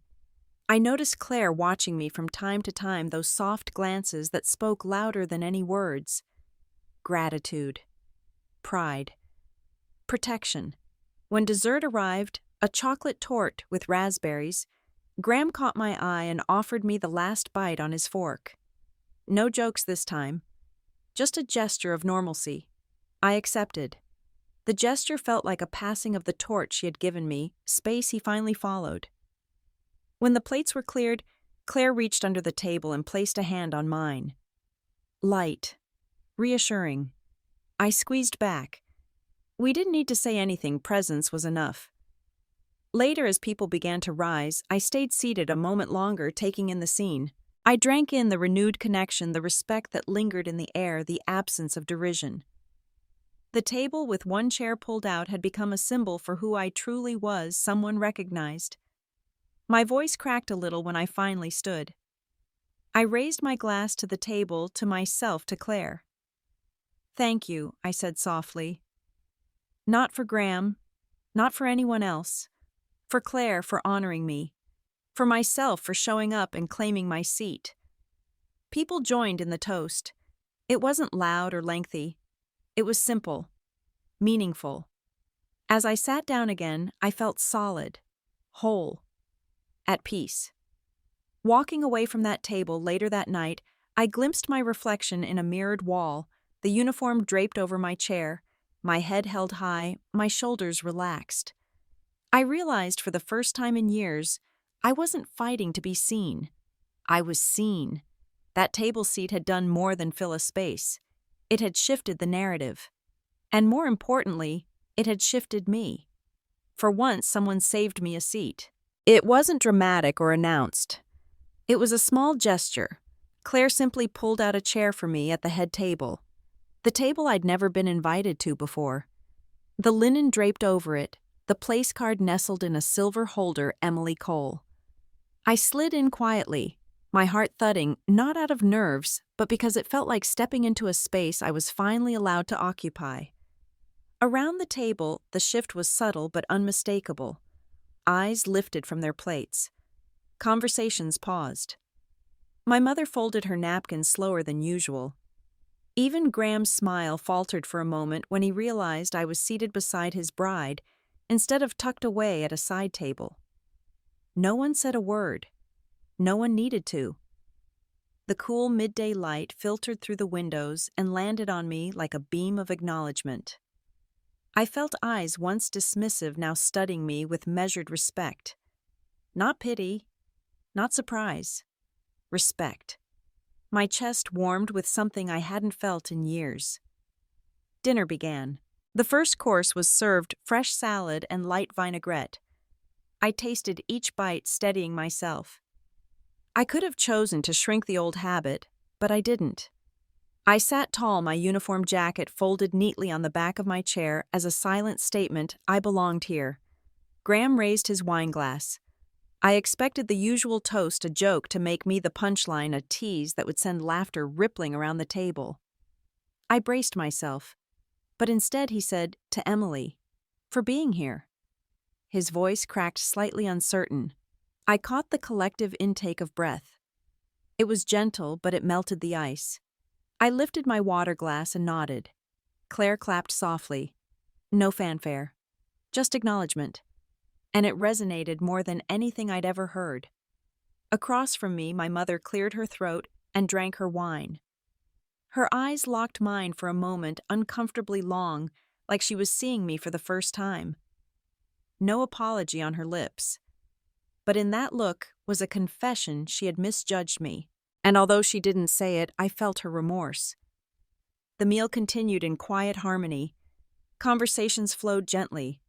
I noticed Claire watching me from time to time, those soft glances that spoke louder than any words. Gratitude. Pride. Protection. When dessert arrived, a chocolate torte with raspberries, Graham caught my eye and offered me the last bite on his fork. No jokes this time. Just a gesture of normalcy. I accepted. The gesture felt like a passing of the torch she had given me, space he finally followed. When the plates were cleared, Claire reached under the table and placed a hand on mine. Light. Reassuring. I squeezed back. We didn't need to say anything, presence was enough. Later, as people began to rise, I stayed seated a moment longer, taking in the scene. I drank in the renewed connection, the respect that lingered in the air, the absence of derision. The table, with one chair pulled out, had become a symbol for who I truly was, someone recognized. My voice cracked a little when I finally stood. I raised my glass to the table, to myself, to Claire. "Thank you," I said softly. Not for Graham, not for anyone else. For Claire for honoring me. For myself for showing up and claiming my seat. People joined in the toast. It wasn't loud or lengthy. It was simple, meaningful. As I sat down again, I felt solid, whole, at peace. Walking away from that table later that night, I glimpsed my reflection in a mirrored wall, the uniform draped over my chair, my head held high, my shoulders relaxed. I realized for the first time in years, I wasn't fighting to be seen. I was seen. That table seat had done more than fill a space. It had shifted the narrative. And more importantly, it had shifted me. For once, someone saved me a seat. It wasn't dramatic or announced. It was a small gesture. Claire simply pulled out a chair for me at the head table. The table I'd never been invited to before. The linen draped over it, the place card nestled in a silver holder, Emily Cole. I slid in quietly, my heart thudding, not out of nerves, but because it felt like stepping into a space I was finally allowed to occupy. Around the table, the shift was subtle but unmistakable. Eyes lifted from their plates. Conversations paused. My mother folded her napkin slower than usual. Even Graham's smile faltered for a moment when he realized I was seated beside his bride instead of tucked away at a side table. No one said a word. No one needed to. The cool midday light filtered through the windows and landed on me like a beam of acknowledgement. I felt eyes once dismissive now studying me with measured respect. Not pity, not surprise. Respect. My chest warmed with something I hadn't felt in years. Dinner began. The first course was served fresh salad and light vinaigrette. I tasted each bite, steadying myself. I could have chosen to shrink the old habit, but I didn't. I sat tall, my uniform jacket folded neatly on the back of my chair as a silent statement I belonged here. Graham raised his wine glass. I expected the usual toast, a joke to make me the punchline, a tease that would send laughter rippling around the table. I braced myself, but instead he said, "To Emily, for being here." His voice cracked slightly uncertain. I caught the collective intake of breath. It was gentle, but it melted the ice. I lifted my water glass and nodded. Claire clapped softly. No fanfare. Just acknowledgement. And it resonated more than anything I'd ever heard. Across from me, my mother cleared her throat and drank her wine. Her eyes locked mine for a moment, uncomfortably long, like she was seeing me for the first time. No apology on her lips. But in that look was a confession she had misjudged me, and although she didn't say it, I felt her remorse. The meal continued in quiet harmony. Conversations flowed gently.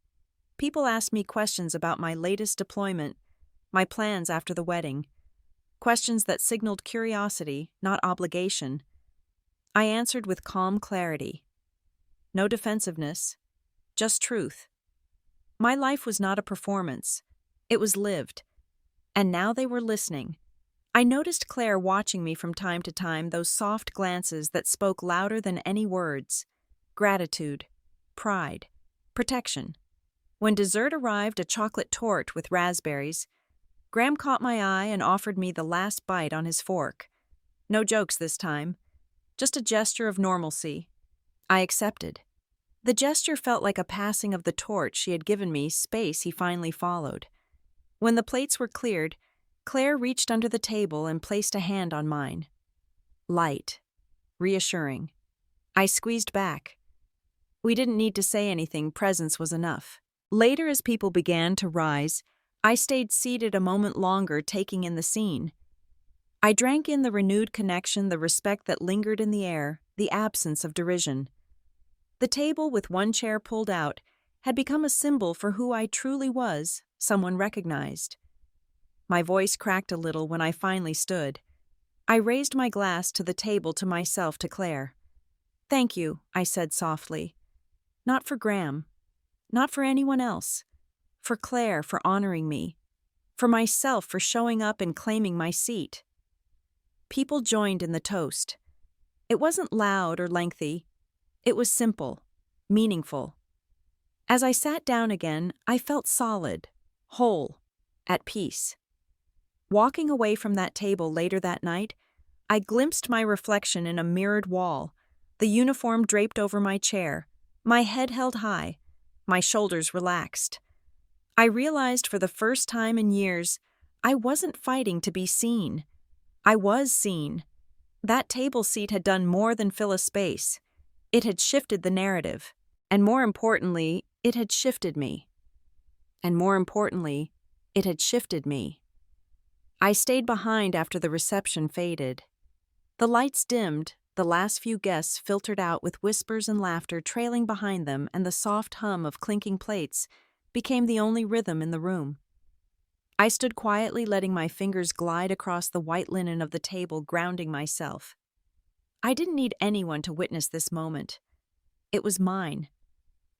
People asked me questions about my latest deployment, my plans after the wedding. Questions that signaled curiosity, not obligation. I answered with calm clarity. No defensiveness, just truth. My life was not a performance. It was lived. And now they were listening. I noticed Claire watching me from time to time, those soft glances that spoke louder than any words. Gratitude, pride, protection. When dessert arrived, a chocolate torte with raspberries, Graham caught my eye and offered me the last bite on his fork. No jokes this time, just a gesture of normalcy. I accepted. The gesture felt like a passing of the torch she had given me, space he finally followed. When the plates were cleared, Claire reached under the table and placed a hand on mine. Light. Reassuring. I squeezed back. We didn't need to say anything, presence was enough. Later, as people began to rise, I stayed seated a moment longer, taking in the scene. I drank in the renewed connection, the respect that lingered in the air, the absence of derision. The table, with one chair pulled out, had become a symbol for who I truly was, someone recognized. My voice cracked a little when I finally stood. I raised my glass to the table, to myself, to Claire. "Thank you," I said softly. Not for Graham. Not for anyone else. For Claire, for honoring me. For myself, for showing up and claiming my seat. People joined in the toast. It wasn't loud or lengthy. It was simple, meaningful. As I sat down again, I felt solid, whole, at peace. Walking away from that table later that night, I glimpsed my reflection in a mirrored wall, the uniform draped over my chair, my head held high, my shoulders relaxed. I realized for the first time in years, I wasn't fighting to be seen. I was seen. That table seat had done more than fill a space. It had shifted the narrative. And more importantly, it had shifted me. And more importantly, it had shifted me. I stayed behind after the reception faded. The lights dimmed, the last few guests filtered out with whispers and laughter trailing behind them, and the soft hum of clinking plates became the only rhythm in the room. I stood quietly, letting my fingers glide across the white linen of the table, grounding myself. I didn't need anyone to witness this moment. It was mine,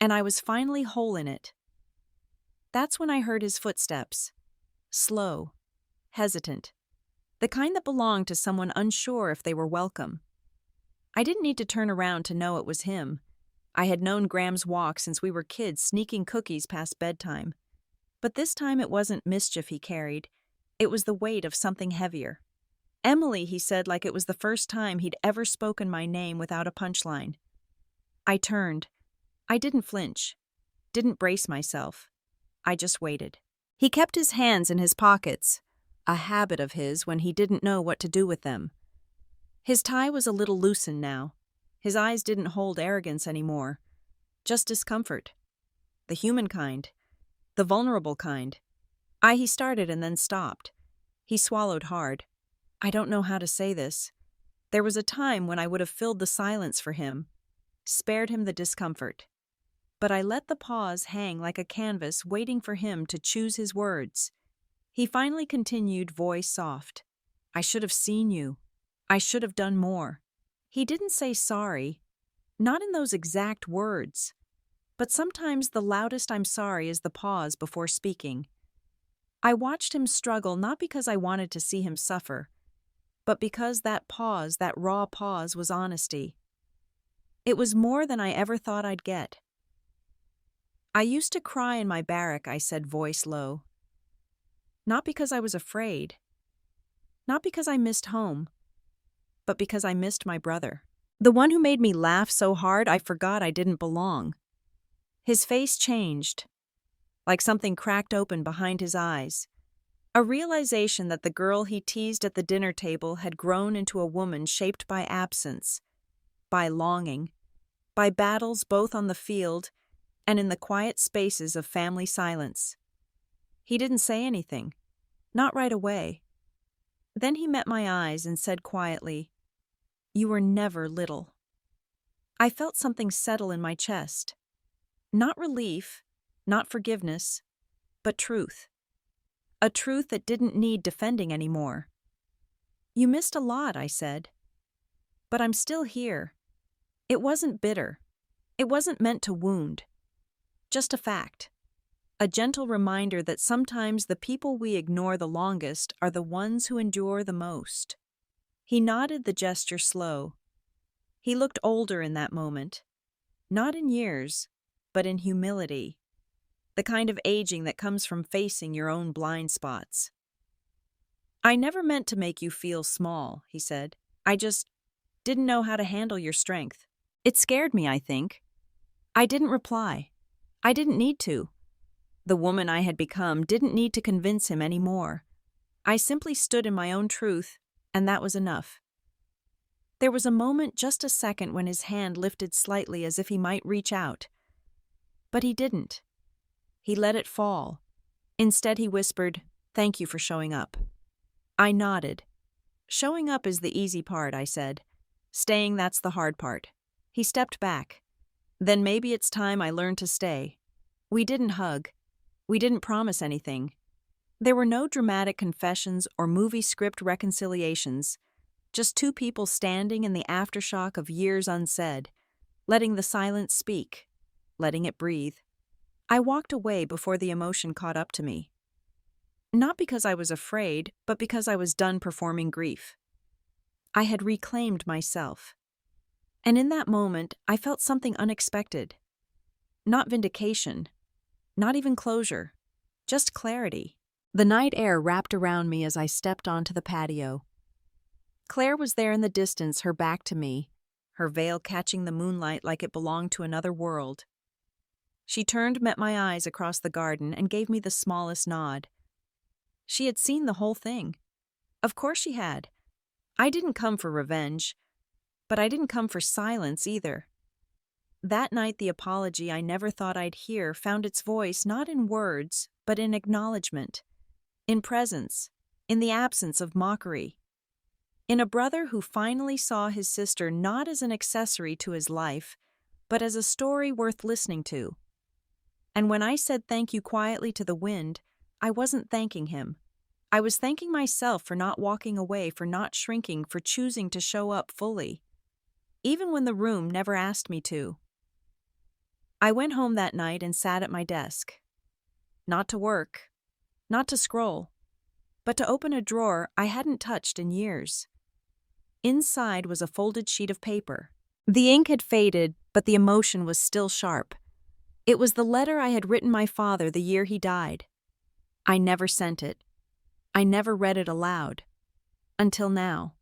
and I was finally whole in it. That's when I heard his footsteps. Slow, hesitant, the kind that belonged to someone unsure if they were welcome. I didn't need to turn around to know it was him. I had known Graham's walk since we were kids, sneaking cookies past bedtime. But this time it wasn't mischief he carried. It was the weight of something heavier. "Emily," he said, like it was the first time he'd ever spoken my name without a punchline. I turned. I didn't flinch, didn't brace myself. I just waited. He kept his hands in his pockets, a habit of his when he didn't know what to do with them. His tie was a little loosened now. His eyes didn't hold arrogance anymore, just discomfort. The human kind. The vulnerable kind. He started and then stopped. He swallowed hard. I don't know how to say this. There was a time when I would have filled the silence for him, spared him the discomfort. But I let the pause hang like a canvas, waiting for him to choose his words. He finally continued, voice soft. "I should have seen you. I should have done more." He didn't say sorry, not in those exact words. But sometimes the loudest "I'm sorry" is the pause before speaking. I watched him struggle, not because I wanted to see him suffer, but because that pause, that raw pause, was honesty. It was more than I ever thought I'd get. "I used to cry in my barrack," I said, voice low. Not because I was afraid, not because I missed home, but because I missed my brother. The one who made me laugh so hard I forgot I didn't belong. His face changed, like something cracked open behind his eyes. A realization that the girl he teased at the dinner table had grown into a woman shaped by absence, by longing, by battles both on the field and in the quiet spaces of family silence. He didn't say anything, not right away. Then he met my eyes and said quietly, "You were never little." I felt something settle in my chest. Not relief, not forgiveness, but truth. A truth that didn't need defending anymore. "You missed a lot," I said. "But I'm still here." It wasn't bitter. It wasn't meant to wound. Just a fact. A gentle reminder that sometimes the people we ignore the longest are the ones who endure the most. He nodded, the gesture slow. He looked older in that moment. Not in years, but in humility. the kind of aging that comes from facing your own blind spots. I never meant to make you feel small, he said. I just didn't know how to handle your strength. It scared me, I think. I didn't reply. I didn't need to. The woman I had become didn't need to convince him anymore. I simply stood in my own truth, and that was enough. There was a moment, just a second, when his hand lifted slightly as if he might reach out. But he didn't. He let it fall. Instead, he whispered, "Thank you for showing up." I nodded. "Showing up is the easy part," I said. "Staying, that's the hard part." He stepped back. "Then maybe it's time I learned to stay." We didn't hug. We didn't promise anything. There were no dramatic confessions or movie script reconciliations, just two people standing in the aftershock of years unsaid, letting the silence speak, letting it breathe. I walked away before the emotion caught up to me. Not because I was afraid, but because I was done performing grief. I had reclaimed myself. And in that moment, I felt something unexpected. Not vindication, not even closure, just clarity. The night air wrapped around me as I stepped onto the patio. Clare was there in the distance, her back to me, her veil catching the moonlight like it belonged to another world. She turned, met my eyes across the garden, and gave me the smallest nod. She had seen the whole thing. Of course she had. I didn't come for revenge, but I didn't come for silence either. That night, the apology I never thought I'd hear found its voice not in words, but in acknowledgement, in presence, in the absence of mockery. In a brother who finally saw his sister not as an accessory to his life, but as a story worth listening to. And when I said thank you quietly to the wind, I wasn't thanking him. I was thanking myself for not walking away, for not shrinking, for choosing to show up fully, even when the room never asked me to. I went home that night and sat at my desk. Not to work, not to scroll, but to open a drawer I hadn't touched in years. Inside was a folded sheet of paper. The ink had faded, but the emotion was still sharp. It was the letter I had written my father the year he died. I never sent it. I never read it aloud. Until now.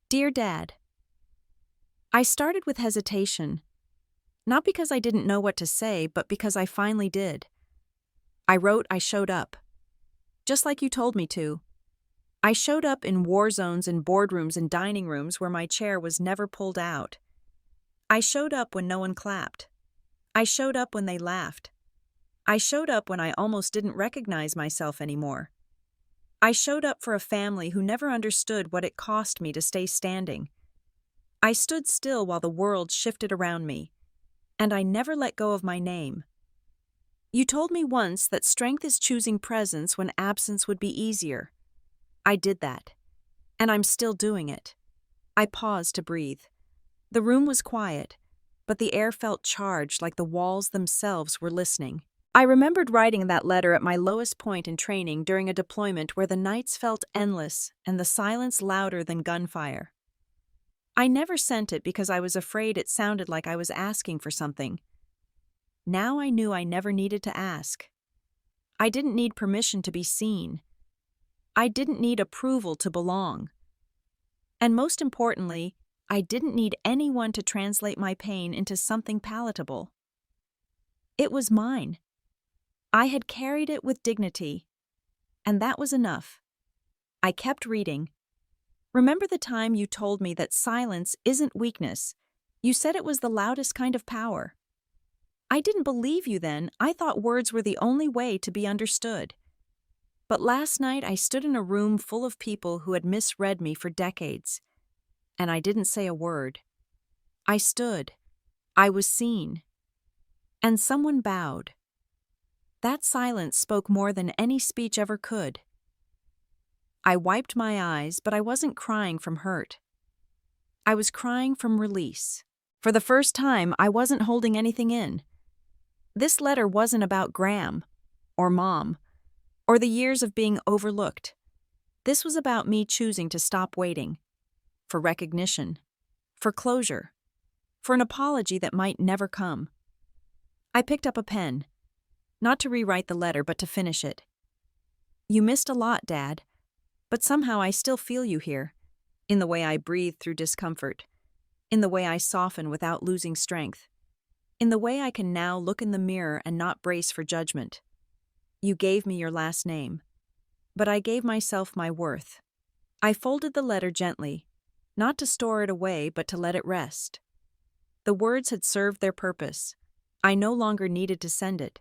Dear Dad, I started with hesitation. Not because I didn't know what to say, but because I finally did. I wrote I showed up. Just like you told me to. I showed up in war zones and boardrooms and dining rooms where my chair was never pulled out. I showed up when no one clapped. I showed up when they laughed. I showed up when I almost didn't recognize myself anymore. I showed up for a family who never understood what it cost me to stay standing. I stood still while the world shifted around me, and I never let go of my name. You told me once that strength is choosing presence when absence would be easier. I did that, and I'm still doing it. I paused to breathe. The room was quiet, but the air felt charged, like the walls themselves were listening. I remembered writing that letter at my lowest point in training during a deployment where the nights felt endless and the silence louder than gunfire. I never sent it because I was afraid it sounded like I was asking for something. Now I knew I never needed to ask. I didn't need permission to be seen. I didn't need approval to belong. And most importantly, I didn't need anyone to translate my pain into something palatable. It was mine. I had carried it with dignity, and that was enough. I kept reading. Remember the time you told me that silence isn't weakness? You said it was the loudest kind of power. I didn't believe you then. I thought words were the only way to be understood. But last night I stood in a room full of people who had misread me for decades, and I didn't say a word. I stood. I was seen. And someone bowed. That silence spoke more than any speech ever could. I wiped my eyes, but I wasn't crying from hurt. I was crying from release. For the first time, I wasn't holding anything in. This letter wasn't about Graham, or Mom, or the years of being overlooked. This was about me choosing to stop waiting. For recognition. For closure. For an apology that might never come. I picked up a pen. Not to rewrite the letter, but to finish it. You missed a lot, Dad, but somehow I still feel you here, in the way I breathe through discomfort, in the way I soften without losing strength, in the way I can now look in the mirror and not brace for judgment. You gave me your last name, but I gave myself my worth. I folded the letter gently, not to store it away, but to let it rest. The words had served their purpose. I no longer needed to send it.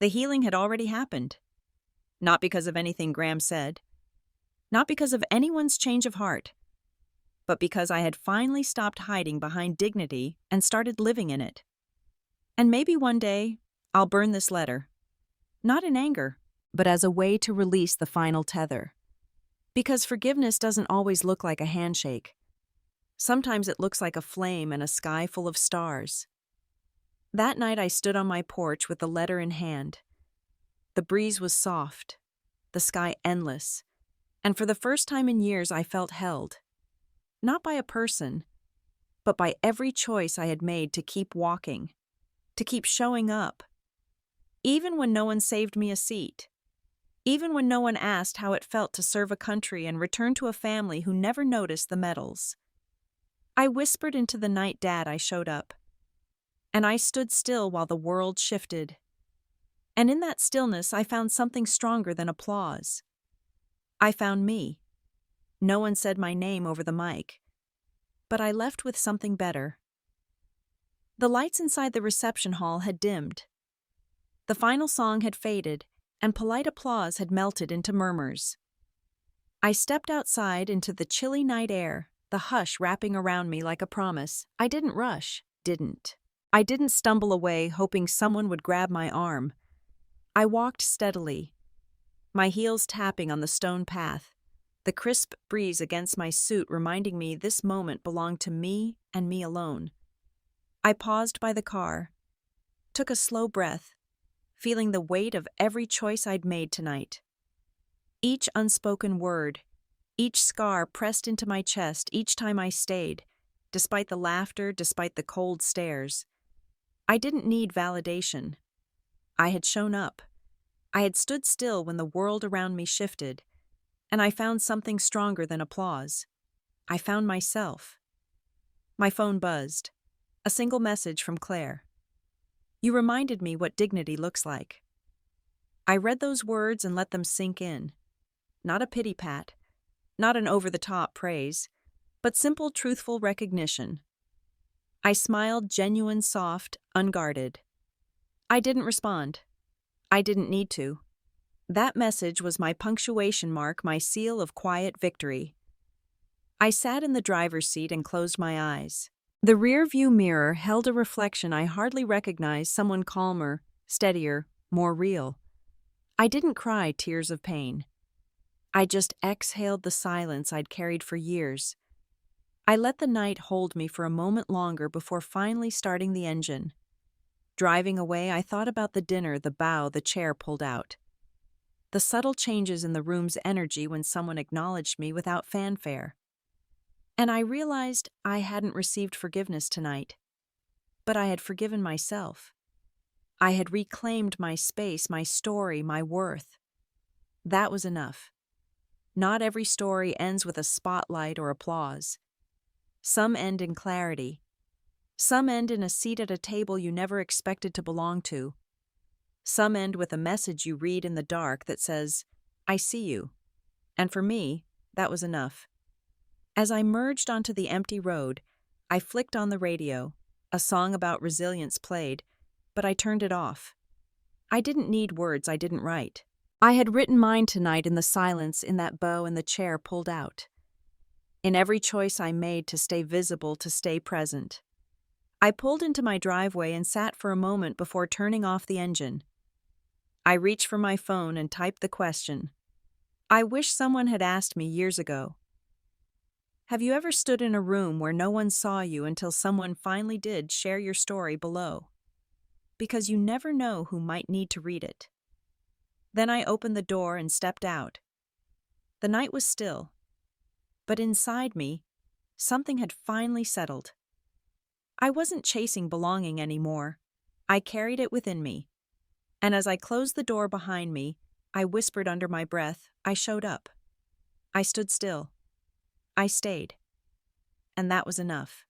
The healing had already happened. Not because of anything Graham said, not because of anyone's change of heart, but because I had finally stopped hiding behind dignity and started living in it. And maybe one day, I'll burn this letter. Not in anger, but as a way to release the final tether. Because forgiveness doesn't always look like a handshake. Sometimes it looks like a flame and a sky full of stars. That night I stood on my porch with the letter in hand. The breeze was soft, the sky endless, and for the first time in years I felt held. Not by a person, but by every choice I had made to keep walking, to keep showing up. Even when no one saved me a seat. Even when no one asked how it felt to serve a country and return to a family who never noticed the medals. I whispered into the night, Dad, I showed up. And I stood still while the world shifted. And in that stillness, I found something stronger than applause. I found me. No one said my name over the mic. But I left with something better. The lights inside the reception hall had dimmed. The final song had faded, and polite applause had melted into murmurs. I stepped outside into the chilly night air, the hush wrapping around me like a promise. I didn't rush, I didn't stumble away hoping someone would grab my arm. I walked steadily, my heels tapping on the stone path, the crisp breeze against my suit reminding me this moment belonged to me and me alone. I paused by the car, took a slow breath, feeling the weight of every choice I'd made tonight. Each unspoken word, each scar pressed into my chest each time I stayed, despite the laughter, despite the cold stares. I didn't need validation. I had shown up. I had stood still when the world around me shifted, and I found something stronger than applause. I found myself. My phone buzzed. A single message from Clare. You reminded me what dignity looks like. I read those words and let them sink in. Not a pity pat, not an over-the-top praise, but simple, truthful recognition. I smiled, genuine, soft, unguarded. I didn't respond. I didn't need to. That message was my punctuation mark, my seal of quiet victory. I sat in the driver's seat and closed my eyes. The rear-view mirror held a reflection I hardly recognized, someone calmer, steadier, more real. I didn't cry tears of pain. I just exhaled the silence I'd carried for years. I let the night hold me for a moment longer before finally starting the engine. Driving away, I thought about the dinner, the bow, the chair pulled out. The subtle changes in the room's energy when someone acknowledged me without fanfare. And I realized I hadn't received forgiveness tonight, but I had forgiven myself. I had reclaimed my space, my story, my worth. That was enough. Not every story ends with a spotlight or applause. Some end in clarity. Some end in a seat at a table you never expected to belong to. Some end with a message you read in the dark that says, I see you. And for me, that was enough. As I merged onto the empty road, I flicked on the radio. A song about resilience played, but I turned it off. I didn't need words I didn't write. I had written mine tonight in the silence, in that bow and the chair pulled out. In every choice I made to stay visible, to stay present. I pulled into my driveway and sat for a moment before turning off the engine. I reached for my phone and typed the question. I wish someone had asked me years ago. Have you ever stood in a room where no one saw you until someone finally did share your story below? Because you never know who might need to read it. Then I opened the door and stepped out. The night was still, but inside me, something had finally settled. I wasn't chasing belonging anymore. I carried it within me. And as I closed the door behind me, I whispered under my breath, I showed up. I stood still. I stayed. And that was enough.